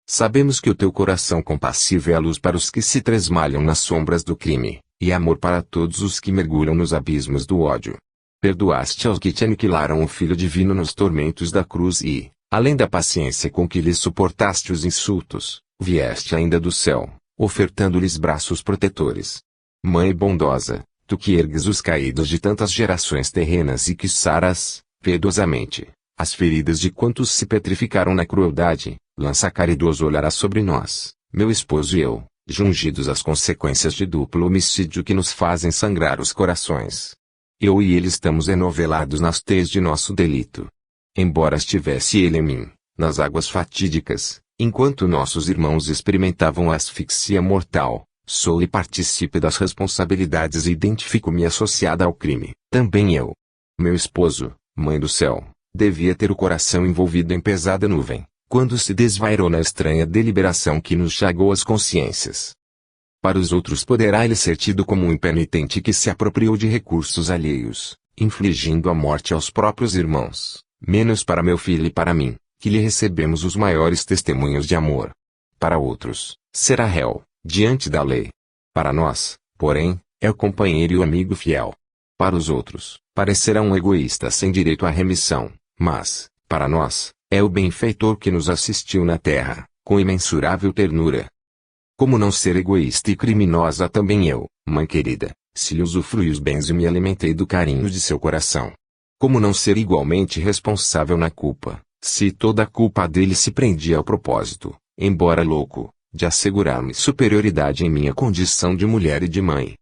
Sabemos que o teu coração compassivo é a luz para os que se tresmalham nas sombras do crime, e amor para todos os que mergulham nos abismos do ódio. Perdoaste aos que te aniquilaram o Filho Divino nos tormentos da cruz e, além da paciência com que lhes suportaste os insultos, vieste ainda do céu, ofertando-lhes braços protetores. Mãe bondosa, tu que ergues os caídos de tantas gerações terrenas e que saras, piedosamente, as feridas de quantos se petrificaram na crueldade, lança caridoso olhar sobre nós, meu esposo e eu, jungidos às consequências de duplo homicídio que nos fazem sangrar os corações. Eu e ele estamos enovelados nas teias de nosso delito. Embora estivesse ele em mim, nas águas fatídicas, enquanto nossos irmãos experimentavam a asfixia mortal, sou e participe das responsabilidades e identifico-me associada ao crime. Também eu. Meu esposo, Mãe do céu, devia ter o coração envolvido em pesada nuvem, quando se desvairou na estranha deliberação que nos chagou as consciências. Para os outros poderá ele ser tido como um impenitente que se apropriou de recursos alheios, infligindo a morte aos próprios irmãos, menos para meu filho e para mim, que lhe recebemos os maiores testemunhos de amor. Para outros, será réu, diante da lei. Para nós, porém, é o companheiro e o amigo fiel. Para os outros, parecerá um egoísta sem direito à remissão, mas, para nós, é o benfeitor que nos assistiu na terra, com imensurável ternura. Como não ser egoísta e criminosa também eu, mãe querida, se lhe usufrui os bens e me alimentei do carinho de seu coração? Como não ser igualmente responsável na culpa, se toda a culpa dele se prendia ao propósito, embora louco, de assegurar-me superioridade em minha condição de mulher e de mãe?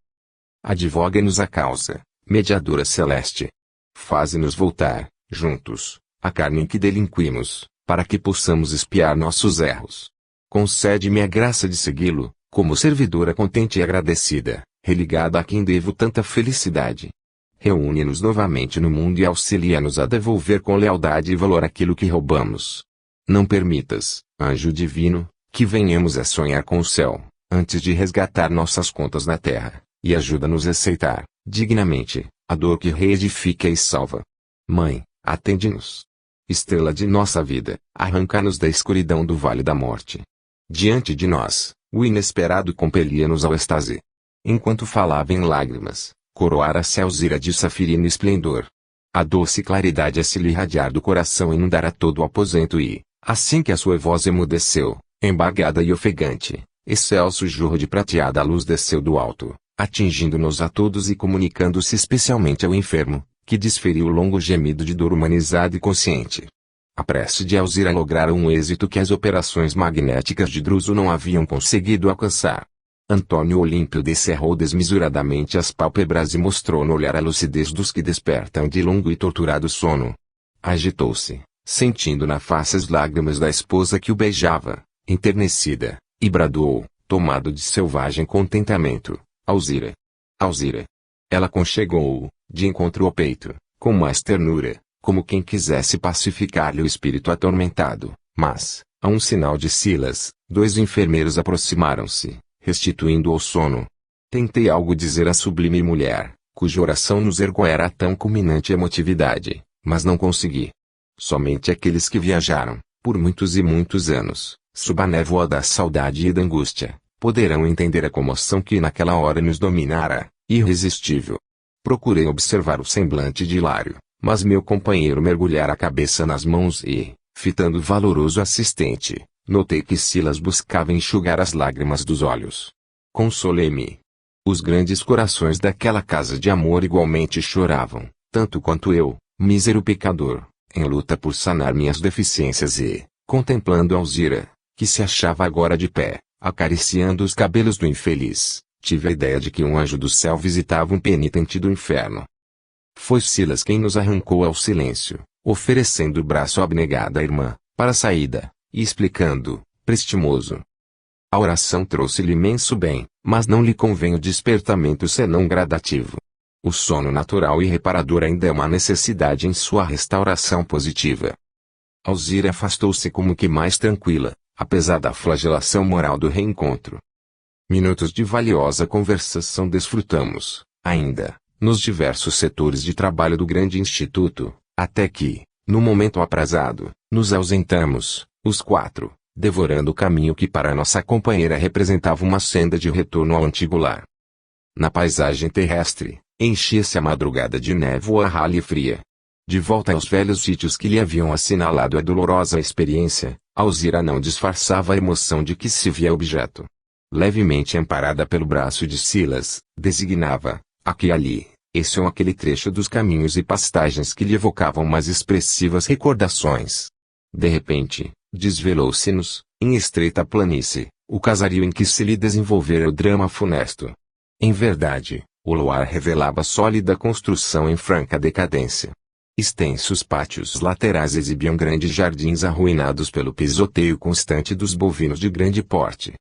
Advoga-nos a causa, mediadora celeste. Faze-nos voltar, juntos, à carne em que delinquimos, para que possamos expiar nossos erros. Concede-me a graça de segui-lo, como servidora contente e agradecida, religada a quem devo tanta felicidade. Reúne-nos novamente no mundo e auxilia-nos a devolver com lealdade e valor aquilo que roubamos. Não permitas, anjo divino, que venhamos a sonhar com o céu, antes de resgatar nossas contas na terra, e ajuda-nos a aceitar, dignamente, a dor que reedifica e salva. Mãe, atende-nos. Estrela de nossa vida, arranca-nos da escuridão do vale da morte. Diante de nós, o inesperado compelia-nos ao êxtase. Enquanto falava em lágrimas, coroara-se a Alzira de safirino esplendor. A doce claridade a se lhe irradiar do coração inundara todo o aposento e, assim que a sua voz emudeceu, embargada e ofegante, excelso jorro de prateada luz desceu do alto, atingindo-nos a todos e comunicando-se especialmente ao enfermo, que desferiu longo gemido de dor humanizado e consciente. A prece de Alzira lograra um êxito que as operações magnéticas de Druso não haviam conseguido alcançar. Antônio Olímpio descerrou desmesuradamente as pálpebras e mostrou no olhar a lucidez dos que despertam de longo e torturado sono. Agitou-se, sentindo na face as lágrimas da esposa que o beijava, enternecida, e bradou, tomado de selvagem contentamento: Alzira! Alzira! Ela conchegou-o, de encontro ao peito, com mais ternura, como quem quisesse pacificar-lhe o espírito atormentado, mas, a um sinal de Silas, 2 enfermeiros aproximaram-se, restituindo ao sono. Tentei algo dizer à sublime mulher, cuja oração nos ergou era tão culminante emotividade, mas não consegui. Somente aqueles que viajaram, por muitos e muitos anos, sob a névoa da saudade e da angústia, poderão entender a comoção que naquela hora nos dominara, irresistível. Procurei observar o semblante de Hilário, mas meu companheiro mergulhara a cabeça nas mãos e, fitando o valoroso assistente, notei que Silas buscava enxugar as lágrimas dos olhos. Consolei-me. Os grandes corações daquela casa de amor igualmente choravam, tanto quanto eu, mísero pecador, em luta por sanar minhas deficiências e, contemplando Alzira, que se achava agora de pé, acariciando os cabelos do infeliz, tive a ideia de que um anjo do céu visitava um penitente do inferno. Foi Silas quem nos arrancou ao silêncio, oferecendo o braço abnegado à irmã, para a saída, e explicando, prestimoso. A oração trouxe-lhe imenso bem, mas não lhe convém o despertamento senão gradativo. O sono natural e reparador ainda é uma necessidade em sua restauração positiva. Alzira afastou-se como que mais tranquila, apesar da flagelação moral do reencontro. Minutos de valiosa conversação desfrutamos, ainda, nos diversos setores de trabalho do grande instituto, até que, no momento aprazado, nos ausentamos, os 4, devorando o caminho que para nossa companheira representava uma senda de retorno ao antigo lar. Na paisagem terrestre, enchia-se a madrugada de névoa rala e fria. De volta aos velhos sítios que lhe haviam assinalado a dolorosa experiência, Alzira não disfarçava a emoção de que se via objeto. Levemente amparada pelo braço de Silas, designava, aqui e ali, esse ou aquele trecho dos caminhos e pastagens que lhe evocavam mais expressivas recordações. De repente, desvelou-se-nos, em estreita planície, o casario em que se lhe desenvolvera o drama funesto. Em verdade, o luar revelava sólida construção em franca decadência. Extensos pátios laterais exibiam grandes jardins arruinados pelo pisoteio constante dos bovinos de grande porte.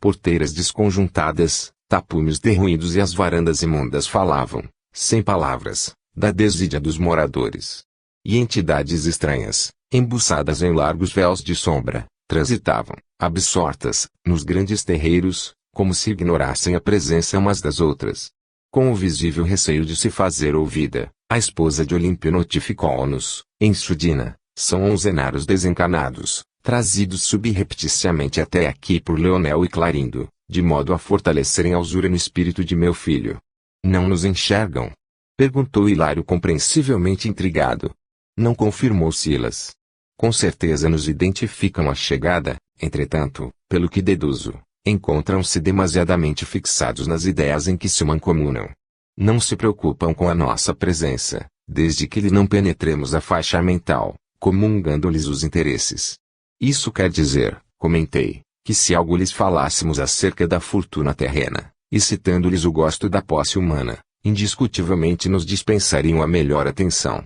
Porteiras desconjuntadas, tapumes derruídos e as varandas imundas falavam, sem palavras, da desídia dos moradores. E entidades estranhas, embuçadas em largos véus de sombra, transitavam, absortas, nos grandes terreiros, como se ignorassem a presença umas das outras. Com o visível receio de se fazer ouvida, a esposa de Olímpio notificou-nos, em surdina, são onzenários desencanados, trazidos subrepticiamente até aqui por Leonel e Clarindo, de modo a fortalecerem a usura no espírito de meu filho. Não nos enxergam? Perguntou Hilário compreensivelmente intrigado. Não confirmou Silas. Com certeza nos identificam a chegada, entretanto, pelo que deduzo, encontram-se demasiadamente fixados nas ideias em que se mancomunam. Não se preocupam com a nossa presença, desde que lhe não penetremos a faixa mental, comungando-lhes os interesses. Isso quer dizer, comentei, que se algo lhes falássemos acerca da fortuna terrena, e citando-lhes o gosto da posse humana, indiscutivelmente nos dispensariam a melhor atenção.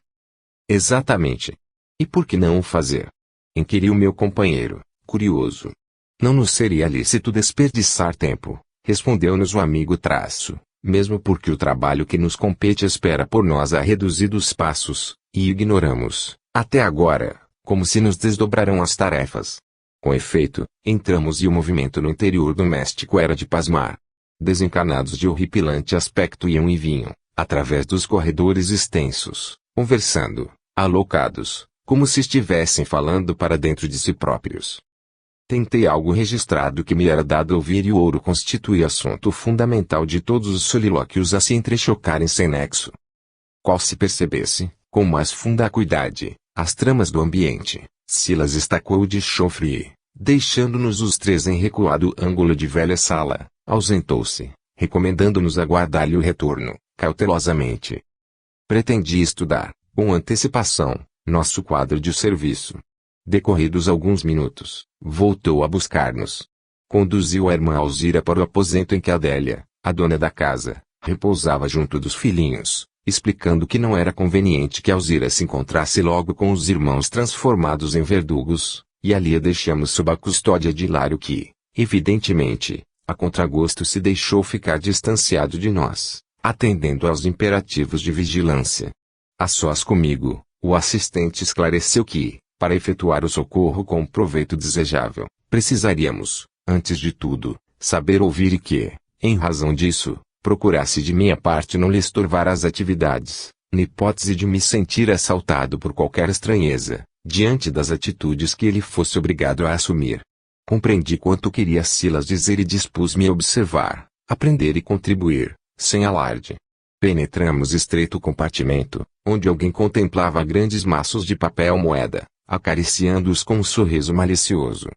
Exatamente. E por que não o fazer? Inquiriu meu companheiro, curioso. Não nos seria lícito desperdiçar tempo, respondeu-nos o amigo Traço, mesmo porque o trabalho que nos compete espera por nós a reduzidos passos, e ignoramos, até agora, como se nos desdobrarão as tarefas. Com efeito, entramos e o movimento no interior doméstico era de pasmar. Desencanados de horripilante aspecto iam e vinham, através dos corredores extensos, conversando, alocados, como se estivessem falando para dentro de si próprios. Tentei algo registrado que me era dado ouvir e o ouro constituía assunto fundamental de todos os solilóquios a se entrechocarem sem nexo. Qual se percebesse, com mais funda acuidade, as tramas do ambiente, Silas estacou de chofre e, deixando-nos os 3 em recuado ângulo de velha sala, ausentou-se, recomendando-nos aguardar-lhe o retorno, cautelosamente. Pretendia estudar, com antecipação, nosso quadro de serviço. Decorridos alguns minutos, voltou a buscar-nos. Conduziu a irmã Alzira para o aposento em que Adélia, a dona da casa, repousava junto dos filhinhos, explicando que não era conveniente que Alzira se encontrasse logo com os irmãos transformados em verdugos, e ali a deixamos sob a custódia de Hilário que, evidentemente, a contragosto se deixou ficar distanciado de nós, atendendo aos imperativos de vigilância. A sós comigo, o assistente esclareceu que, para efetuar o socorro com o proveito desejável, precisaríamos, antes de tudo, saber ouvir e que, em razão disso, procurasse de minha parte não lhe estorvar as atividades, na hipótese de me sentir assaltado por qualquer estranheza, diante das atitudes que ele fosse obrigado a assumir. Compreendi quanto queria Silas dizer e dispus-me a observar, aprender e contribuir, sem alarde. Penetramos estreito compartimento, onde alguém contemplava grandes maços de papel moeda, acariciando-os com um sorriso malicioso.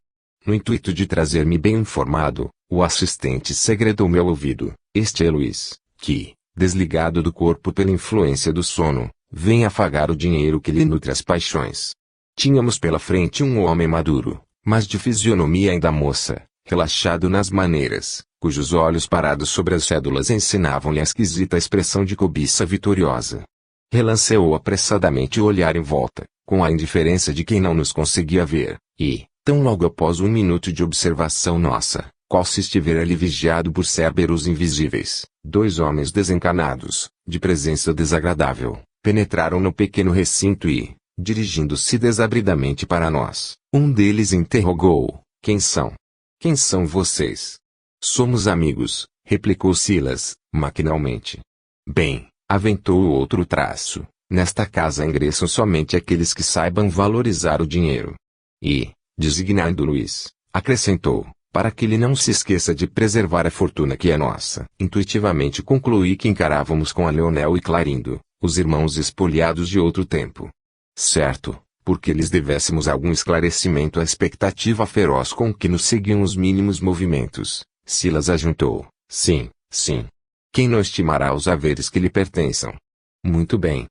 No intuito de trazer-me bem informado, o assistente segredou-me ao ouvido: este é Luís, que, desligado do corpo pela influência do sono, vem afagar o dinheiro que lhe nutre as paixões. Tínhamos pela frente um homem maduro, mas de fisionomia ainda moça, relaxado nas maneiras, cujos olhos parados sobre as cédulas ensinavam-lhe a esquisita expressão de cobiça vitoriosa. Relanceou apressadamente o olhar em volta, com a indiferença de quem não nos conseguia ver, e, tão logo após um minuto de observação nossa, qual se estiver ali vigiado por cérberos invisíveis, dois homens desencanados, de presença desagradável, penetraram no pequeno recinto e, dirigindo-se desabridamente para nós, um deles interrogou: quem são? Quem são vocês? Somos amigos, replicou Silas, maquinalmente. Bem, aventou o outro traço, nesta casa ingressam somente aqueles que saibam valorizar o dinheiro. E, designando Luís, acrescentou: para que ele não se esqueça de preservar a fortuna que é nossa. Intuitivamente concluí que encarávamos com a Leonel e Clarindo, os irmãos espoliados de outro tempo. Certo, porque lhes devêssemos algum esclarecimento à expectativa feroz com que nos seguiam os mínimos movimentos, Silas ajuntou: sim, sim. Quem não estimará os haveres que lhe pertençam? Muito bem,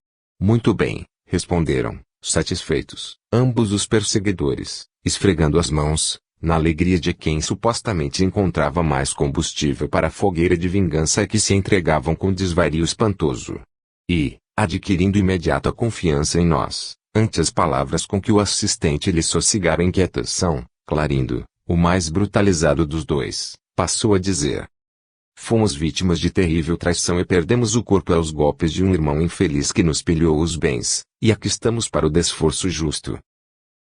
responderam, satisfeitos, ambos os perseguidores, esfregando as mãos, na alegria de quem supostamente encontrava mais combustível para a fogueira de vingança a que se entregavam com desvario espantoso. E, adquirindo imediata confiança em nós, ante as palavras com que o assistente lhe sossegara a inquietação, Clarindo, o mais brutalizado dos dois, passou a dizer: fomos vítimas de terrível traição e perdemos o corpo aos golpes de um irmão infeliz que nos pilhou os bens, e aqui estamos para o desforço justo.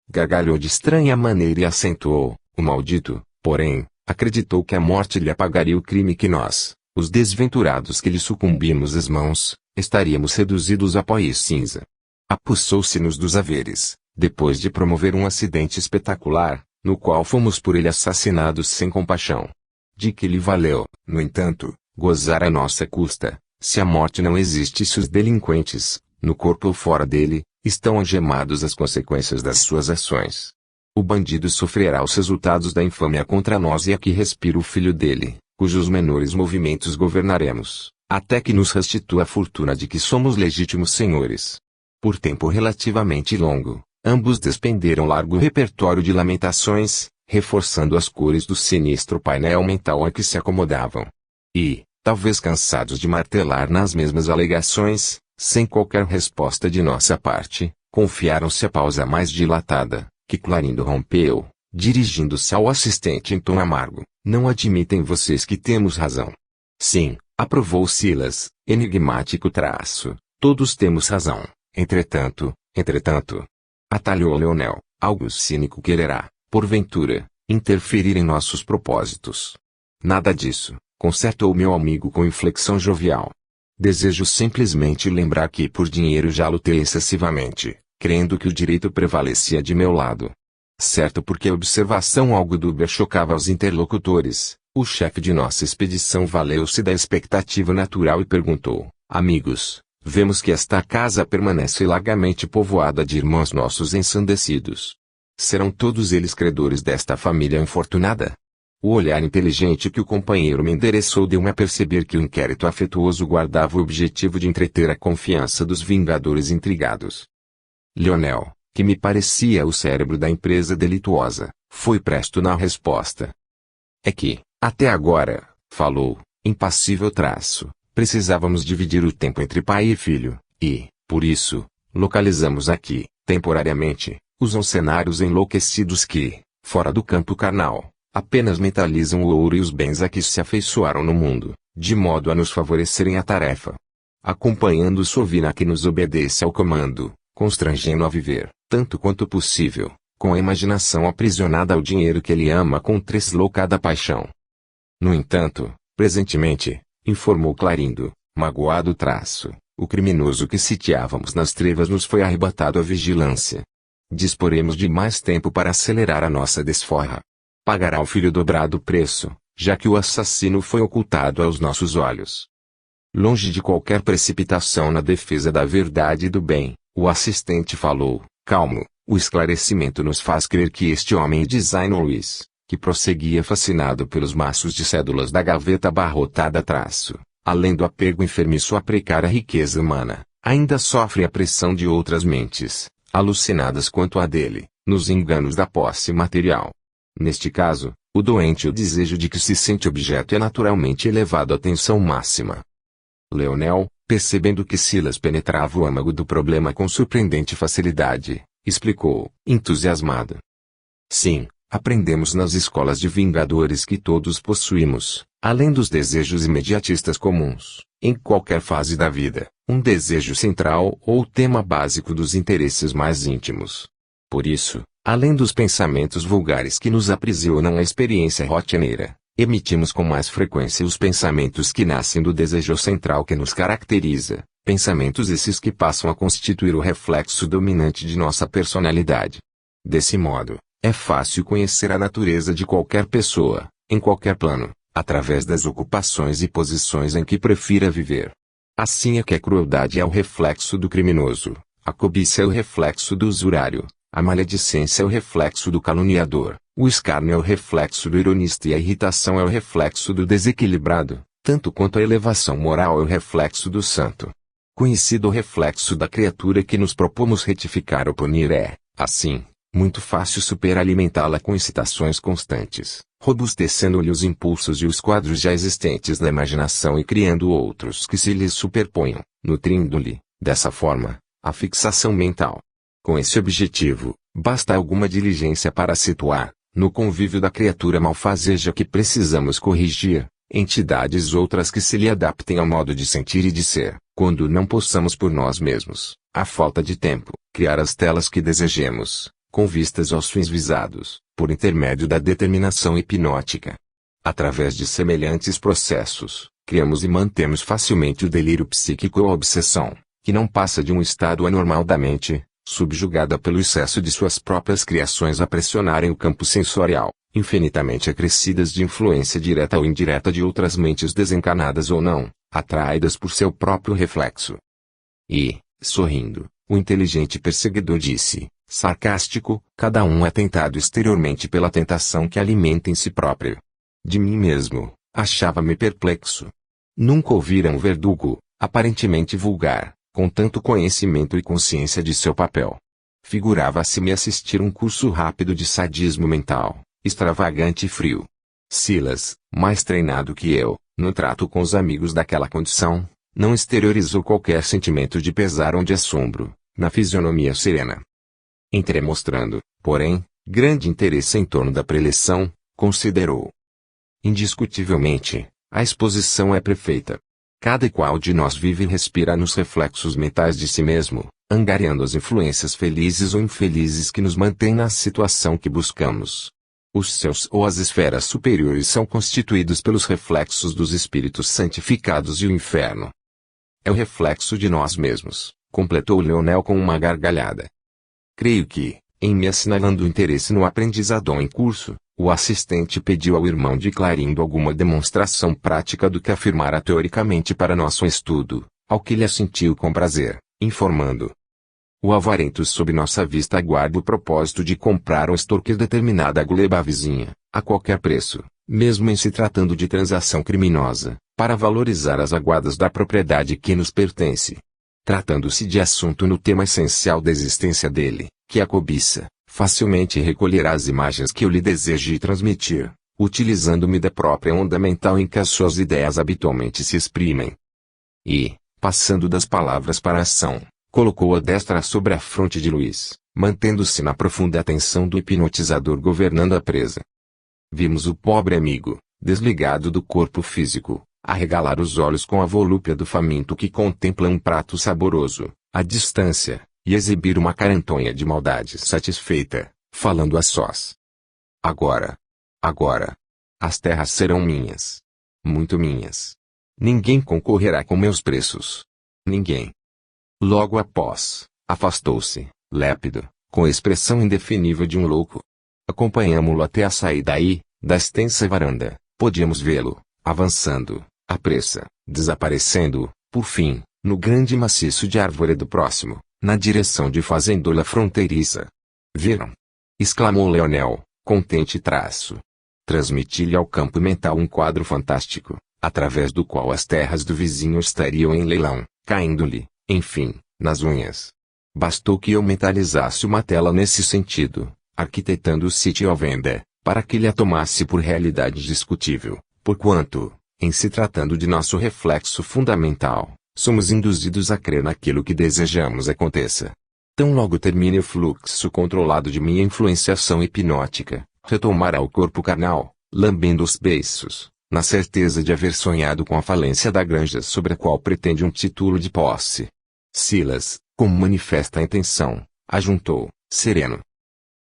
Gargalhou de estranha maneira e acentuou: o maldito, porém, acreditou que a morte lhe apagaria o crime que nós, os desventurados que lhe sucumbimos às mãos, estaríamos reduzidos a pó e cinza. Apossou-se-nos dos haveres, depois de promover um acidente espetacular, no qual fomos por ele assassinados sem compaixão. De que lhe valeu, no entanto, gozar à nossa custa, se a morte não existe, se os delinquentes, no corpo ou fora dele, estão algemados às consequências das suas ações. O bandido sofrerá os resultados da infâmia contra nós e aqui respira o filho dele, cujos menores movimentos governaremos, até que nos restitua a fortuna de que somos legítimos senhores. Por tempo relativamente longo, ambos despenderam largo repertório de lamentações, reforçando as cores do sinistro painel mental a que se acomodavam. E, talvez cansados de martelar nas mesmas alegações, sem qualquer resposta de nossa parte, confiaram-se à pausa mais dilatada, que Clarindo rompeu, dirigindo-se ao assistente em tom amargo: não admitem vocês que temos razão? Sim, aprovou Silas, enigmático traço, todos temos razão. Entretanto, atalhou Leonel, algo cínico quererá, porventura, interferir em nossos propósitos. Nada disso, concertou meu amigo com inflexão jovial. Desejo simplesmente lembrar que por dinheiro já lutei excessivamente, crendo que o direito prevalecia de meu lado. Certo, porque a observação algo dúbia chocava aos interlocutores, o chefe de nossa expedição valeu-se da expectativa natural e perguntou: amigos, vemos que esta casa permanece largamente povoada de irmãos nossos ensandecidos. Serão todos eles credores desta família infortunada? O olhar inteligente que o companheiro me endereçou deu-me a perceber que o inquérito afetuoso guardava o objetivo de entreter a confiança dos vingadores intrigados. Leonel, que me parecia o cérebro da empresa delituosa, foi presto na resposta. É que, até agora, falou, impassível traço, precisávamos dividir o tempo entre pai e filho, e, por isso, localizamos aqui, temporariamente, os cenários enlouquecidos que, fora do campo carnal, apenas mentalizam o ouro e os bens a que se afeiçoaram no mundo, de modo a nos favorecerem a tarefa. Acompanhando Sovina que nos obedece ao comando, constrangendo a viver, tanto quanto possível, com a imaginação aprisionada ao dinheiro que ele ama com tresloucada paixão. No entanto, presentemente, informou Clarindo, magoado traço, o criminoso que sitiávamos nas trevas nos foi arrebatado à vigilância. Disporemos de mais tempo para acelerar a nossa desforra. Pagará o filho dobrado preço, já que o assassino foi ocultado aos nossos olhos. Longe de qualquer precipitação na defesa da verdade e do bem, o assistente falou, calmo, o esclarecimento nos faz crer que este homem de Design Luiz, que prosseguia fascinado pelos maços de cédulas da gaveta abarrotada traço, além do apego enfermiço à precária riqueza humana, ainda sofre a pressão de outras mentes, alucinadas quanto a dele, nos enganos da posse material. Neste caso, o doente o desejo de que se sente objeto é naturalmente elevado à tensão máxima. Leonel, percebendo que Silas penetrava o âmago do problema com surpreendente facilidade, explicou, entusiasmado. Sim, aprendemos nas escolas de vingadores que todos possuímos, além dos desejos imediatistas comuns, em qualquer fase da vida, um desejo central ou tema básico dos interesses mais íntimos. Por isso, além dos pensamentos vulgares que nos aprisionam à experiência rotineira, emitimos com mais frequência os pensamentos que nascem do desejo central que nos caracteriza, pensamentos esses que passam a constituir o reflexo dominante de nossa personalidade. Desse modo, é fácil conhecer a natureza de qualquer pessoa, em qualquer plano, através das ocupações e posições em que prefira viver. Assim é que a crueldade é o reflexo do criminoso, a cobiça é o reflexo do usurário, a maledicência é o reflexo do caluniador, o escárnio é o reflexo do ironista e a irritação é o reflexo do desequilibrado, tanto quanto a elevação moral é o reflexo do santo. Conhecido o reflexo da criatura que nos propomos retificar ou punir é, assim, muito fácil superalimentá-la com excitações constantes, robustecendo-lhe os impulsos e os quadros já existentes da imaginação e criando outros que se lhes superponham, nutrindo-lhe, dessa forma, a fixação mental. Com esse objetivo, basta alguma diligência para situar, no convívio da criatura malfazeja que precisamos corrigir, entidades outras que se lhe adaptem ao modo de sentir e de ser, quando não possamos por nós mesmos, à falta de tempo, criar as telas que desejemos, com vistas aos fins visados, por intermédio da determinação hipnótica. Através de semelhantes processos, criamos e mantemos facilmente o delírio psíquico ou a obsessão, que não passa de um estado anormal da mente, subjugada pelo excesso de suas próprias criações a pressionarem o campo sensorial, infinitamente acrescidas de influência direta ou indireta de outras mentes desencanadas ou não, atraídas por seu próprio reflexo. E, sorrindo, o inteligente perseguidor disse, sarcástico, cada um é tentado exteriormente pela tentação que alimenta em si próprio. De mim mesmo, achava-me perplexo. Nunca ouvira um verdugo, aparentemente vulgar, com tanto conhecimento e consciência de seu papel. Figurava-se-me assistir um curso rápido de sadismo mental, extravagante e frio. Silas, mais treinado que eu, no trato com os amigos daquela condição, não exteriorizou qualquer sentimento de pesar ou de assombro, na fisionomia serena. Entremostrando, porém, grande interesse em torno da preleção, considerou. Indiscutivelmente, a exposição é perfeita. Cada qual de nós vive e respira nos reflexos mentais de si mesmo, angariando as influências felizes ou infelizes que nos mantêm na situação que buscamos. Os céus ou as esferas superiores são constituídos pelos reflexos dos espíritos santificados e o inferno é o reflexo de nós mesmos, completou Leonel com uma gargalhada. Creio que, em me assinalando o interesse no aprendizado em curso, o assistente pediu ao irmão de Clarindo alguma demonstração prática do que afirmara teoricamente para nosso estudo, ao que ele assentiu com prazer, informando. O avarento sob nossa vista aguarda o propósito de comprar ou extorquir determinada gleba vizinha, a qualquer preço, mesmo em se tratando de transação criminosa, para valorizar as aguadas da propriedade que nos pertence. Tratando-se de assunto no tema essencial da existência dele, que é a cobiça, facilmente recolherá as imagens que eu lhe deseje transmitir, utilizando-me da própria onda mental em que as suas ideias habitualmente se exprimem. E, passando das palavras para a ação, colocou a destra sobre a fronte de Luiz, mantendo-se na profunda atenção do hipnotizador governando a presa. Vimos o pobre amigo, desligado do corpo físico, arregalar os olhos com a volúpia do faminto que contempla um prato saboroso, à distância, e exibir uma carantonha de maldade satisfeita, falando a sós. Agora, as terras serão minhas. Muito minhas. Ninguém concorrerá com meus preços. Ninguém. Logo após, afastou-se, lépido, com a expressão indefinível de um louco. Acompanhamo-lo até a saída e, da extensa varanda, podíamos vê-lo, avançando, à pressa, desaparecendo, por fim, no grande maciço de arvoredo próximo, na direção de fazendola fronteiriça. Viram? Exclamou Leonel, contente traço. Transmiti-lhe ao campo mental um quadro fantástico, através do qual as terras do vizinho estariam em leilão, caindo-lhe, enfim, nas unhas. Bastou que eu mentalizasse uma tela nesse sentido, arquitetando o sítio à venda, para que ele a tomasse por realidade discutível, porquanto, em se tratando de nosso reflexo fundamental, somos induzidos a crer naquilo que desejamos aconteça. Tão logo termine o fluxo controlado de minha influenciação hipnótica, retomará o corpo carnal, lambendo os beiços, na certeza de haver sonhado com a falência da granja sobre a qual pretende um título de posse. Silas, como manifesta a intenção, ajuntou, sereno.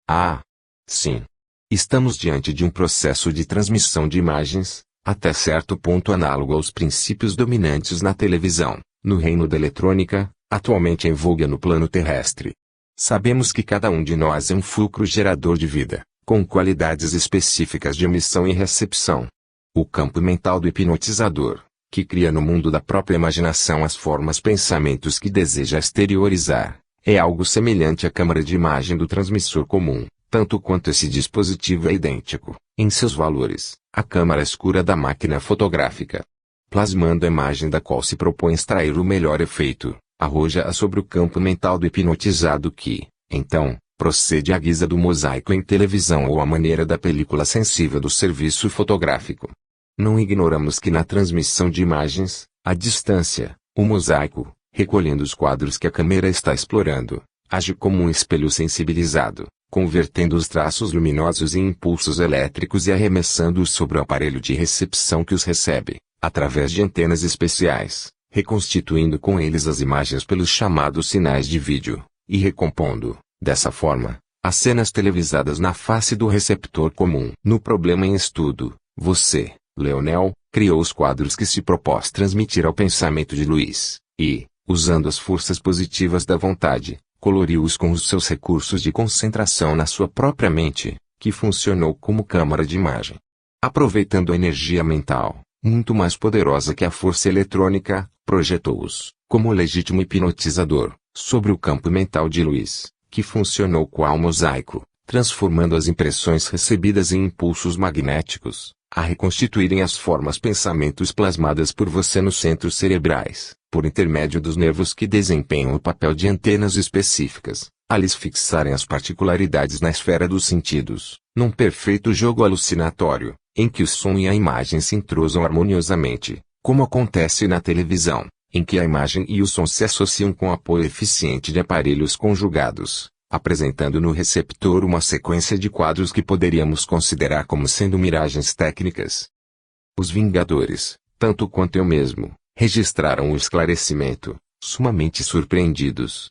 Ah! Sim. Estamos diante de um processo de transmissão de imagens, até certo ponto análogo aos princípios dominantes na televisão, no reino da eletrônica, atualmente em voga no plano terrestre. Sabemos que cada um de nós é um fulcro gerador de vida, com qualidades específicas de emissão e recepção. O campo mental do hipnotizador, que cria no mundo da própria imaginação as formas pensamentos que deseja exteriorizar, é algo semelhante à câmara de imagem do transmissor comum, tanto quanto esse dispositivo é idêntico, em seus valores, à câmara escura da máquina fotográfica. Plasmando a imagem da qual se propõe extrair o melhor efeito, arroja-a sobre o campo mental do hipnotizado que, então, procede à guisa do mosaico em televisão ou à maneira da película sensível do serviço fotográfico. Não ignoramos que na transmissão de imagens, à distância, o mosaico, recolhendo os quadros que a câmera está explorando, age como um espelho sensibilizado, convertendo os traços luminosos em impulsos elétricos e arremessando-os sobre o aparelho de recepção que os recebe, através de antenas especiais, reconstituindo com eles as imagens pelos chamados sinais de vídeo, e recompondo, dessa forma, as cenas televisadas na face do receptor comum. No problema em estudo, você, Leonel, criou os quadros que se propôs transmitir ao pensamento de Luiz, e, usando as forças positivas da vontade, coloriu-os com os seus recursos de concentração na sua própria mente, que funcionou como câmara de imagem. Aproveitando a energia mental, muito mais poderosa que a força eletrônica, projetou-os, como legítimo hipnotizador, sobre o campo mental de Luiz, que funcionou qual mosaico, transformando as impressões recebidas em impulsos magnéticos, a reconstituírem as formas pensamentos plasmadas por você nos centros cerebrais, por intermédio dos nervos que desempenham o papel de antenas específicas, a lhes fixarem as particularidades na esfera dos sentidos, num perfeito jogo alucinatório, em que o som e a imagem se entrosam harmoniosamente, como acontece na televisão, em que a imagem e o som se associam com apoio eficiente de aparelhos conjugados, apresentando no receptor uma sequência de quadros que poderíamos considerar como sendo miragens técnicas. Os Vingadores, tanto quanto eu mesmo, registraram o esclarecimento, sumamente surpreendidos.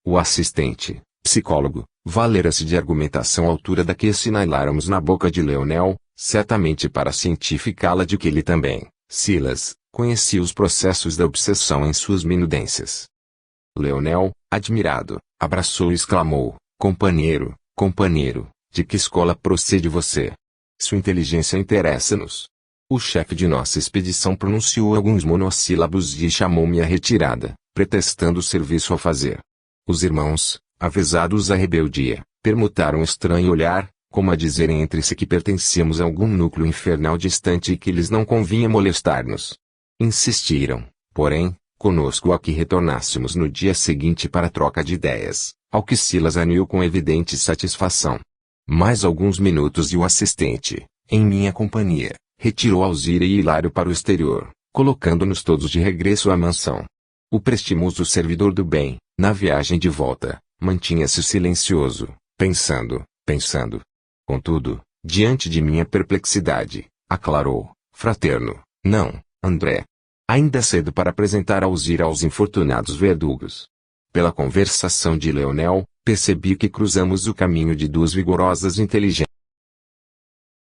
O assistente, psicólogo, valera-se de argumentação à altura da que assinaláramos na boca de Leonel, certamente para cientificá-la de que ele também, Silas, conhecia os processos da obsessão em suas minudências. Leonel, admirado, abraçou e exclamou: companheiro, de que escola procede você? Sua inteligência interessa-nos. O chefe de nossa expedição pronunciou alguns monossílabos e chamou-me à retirada, pretextando o serviço a fazer. Os irmãos, avezados à rebeldia, permutaram estranho olhar, como a dizerem entre si que pertencíamos a algum núcleo infernal distante e que lhes não convinha molestar-nos. Insistiram, porém, conosco a que retornássemos no dia seguinte para troca de ideias, ao que Silas aniu com evidente satisfação. Mais alguns minutos e o assistente, em minha companhia, retirou Alzira e Hilário para o exterior, colocando-nos todos de regresso à mansão. O prestimoso servidor do bem, na viagem de volta, mantinha-se silencioso, pensando. Contudo, diante de minha perplexidade, aclarou, fraterno: não, André. Ainda cedo para apresentar Alzira aos infortunados verdugos. Pela conversação de Leonel, percebi que cruzamos o caminho de duas vigorosas inteligências.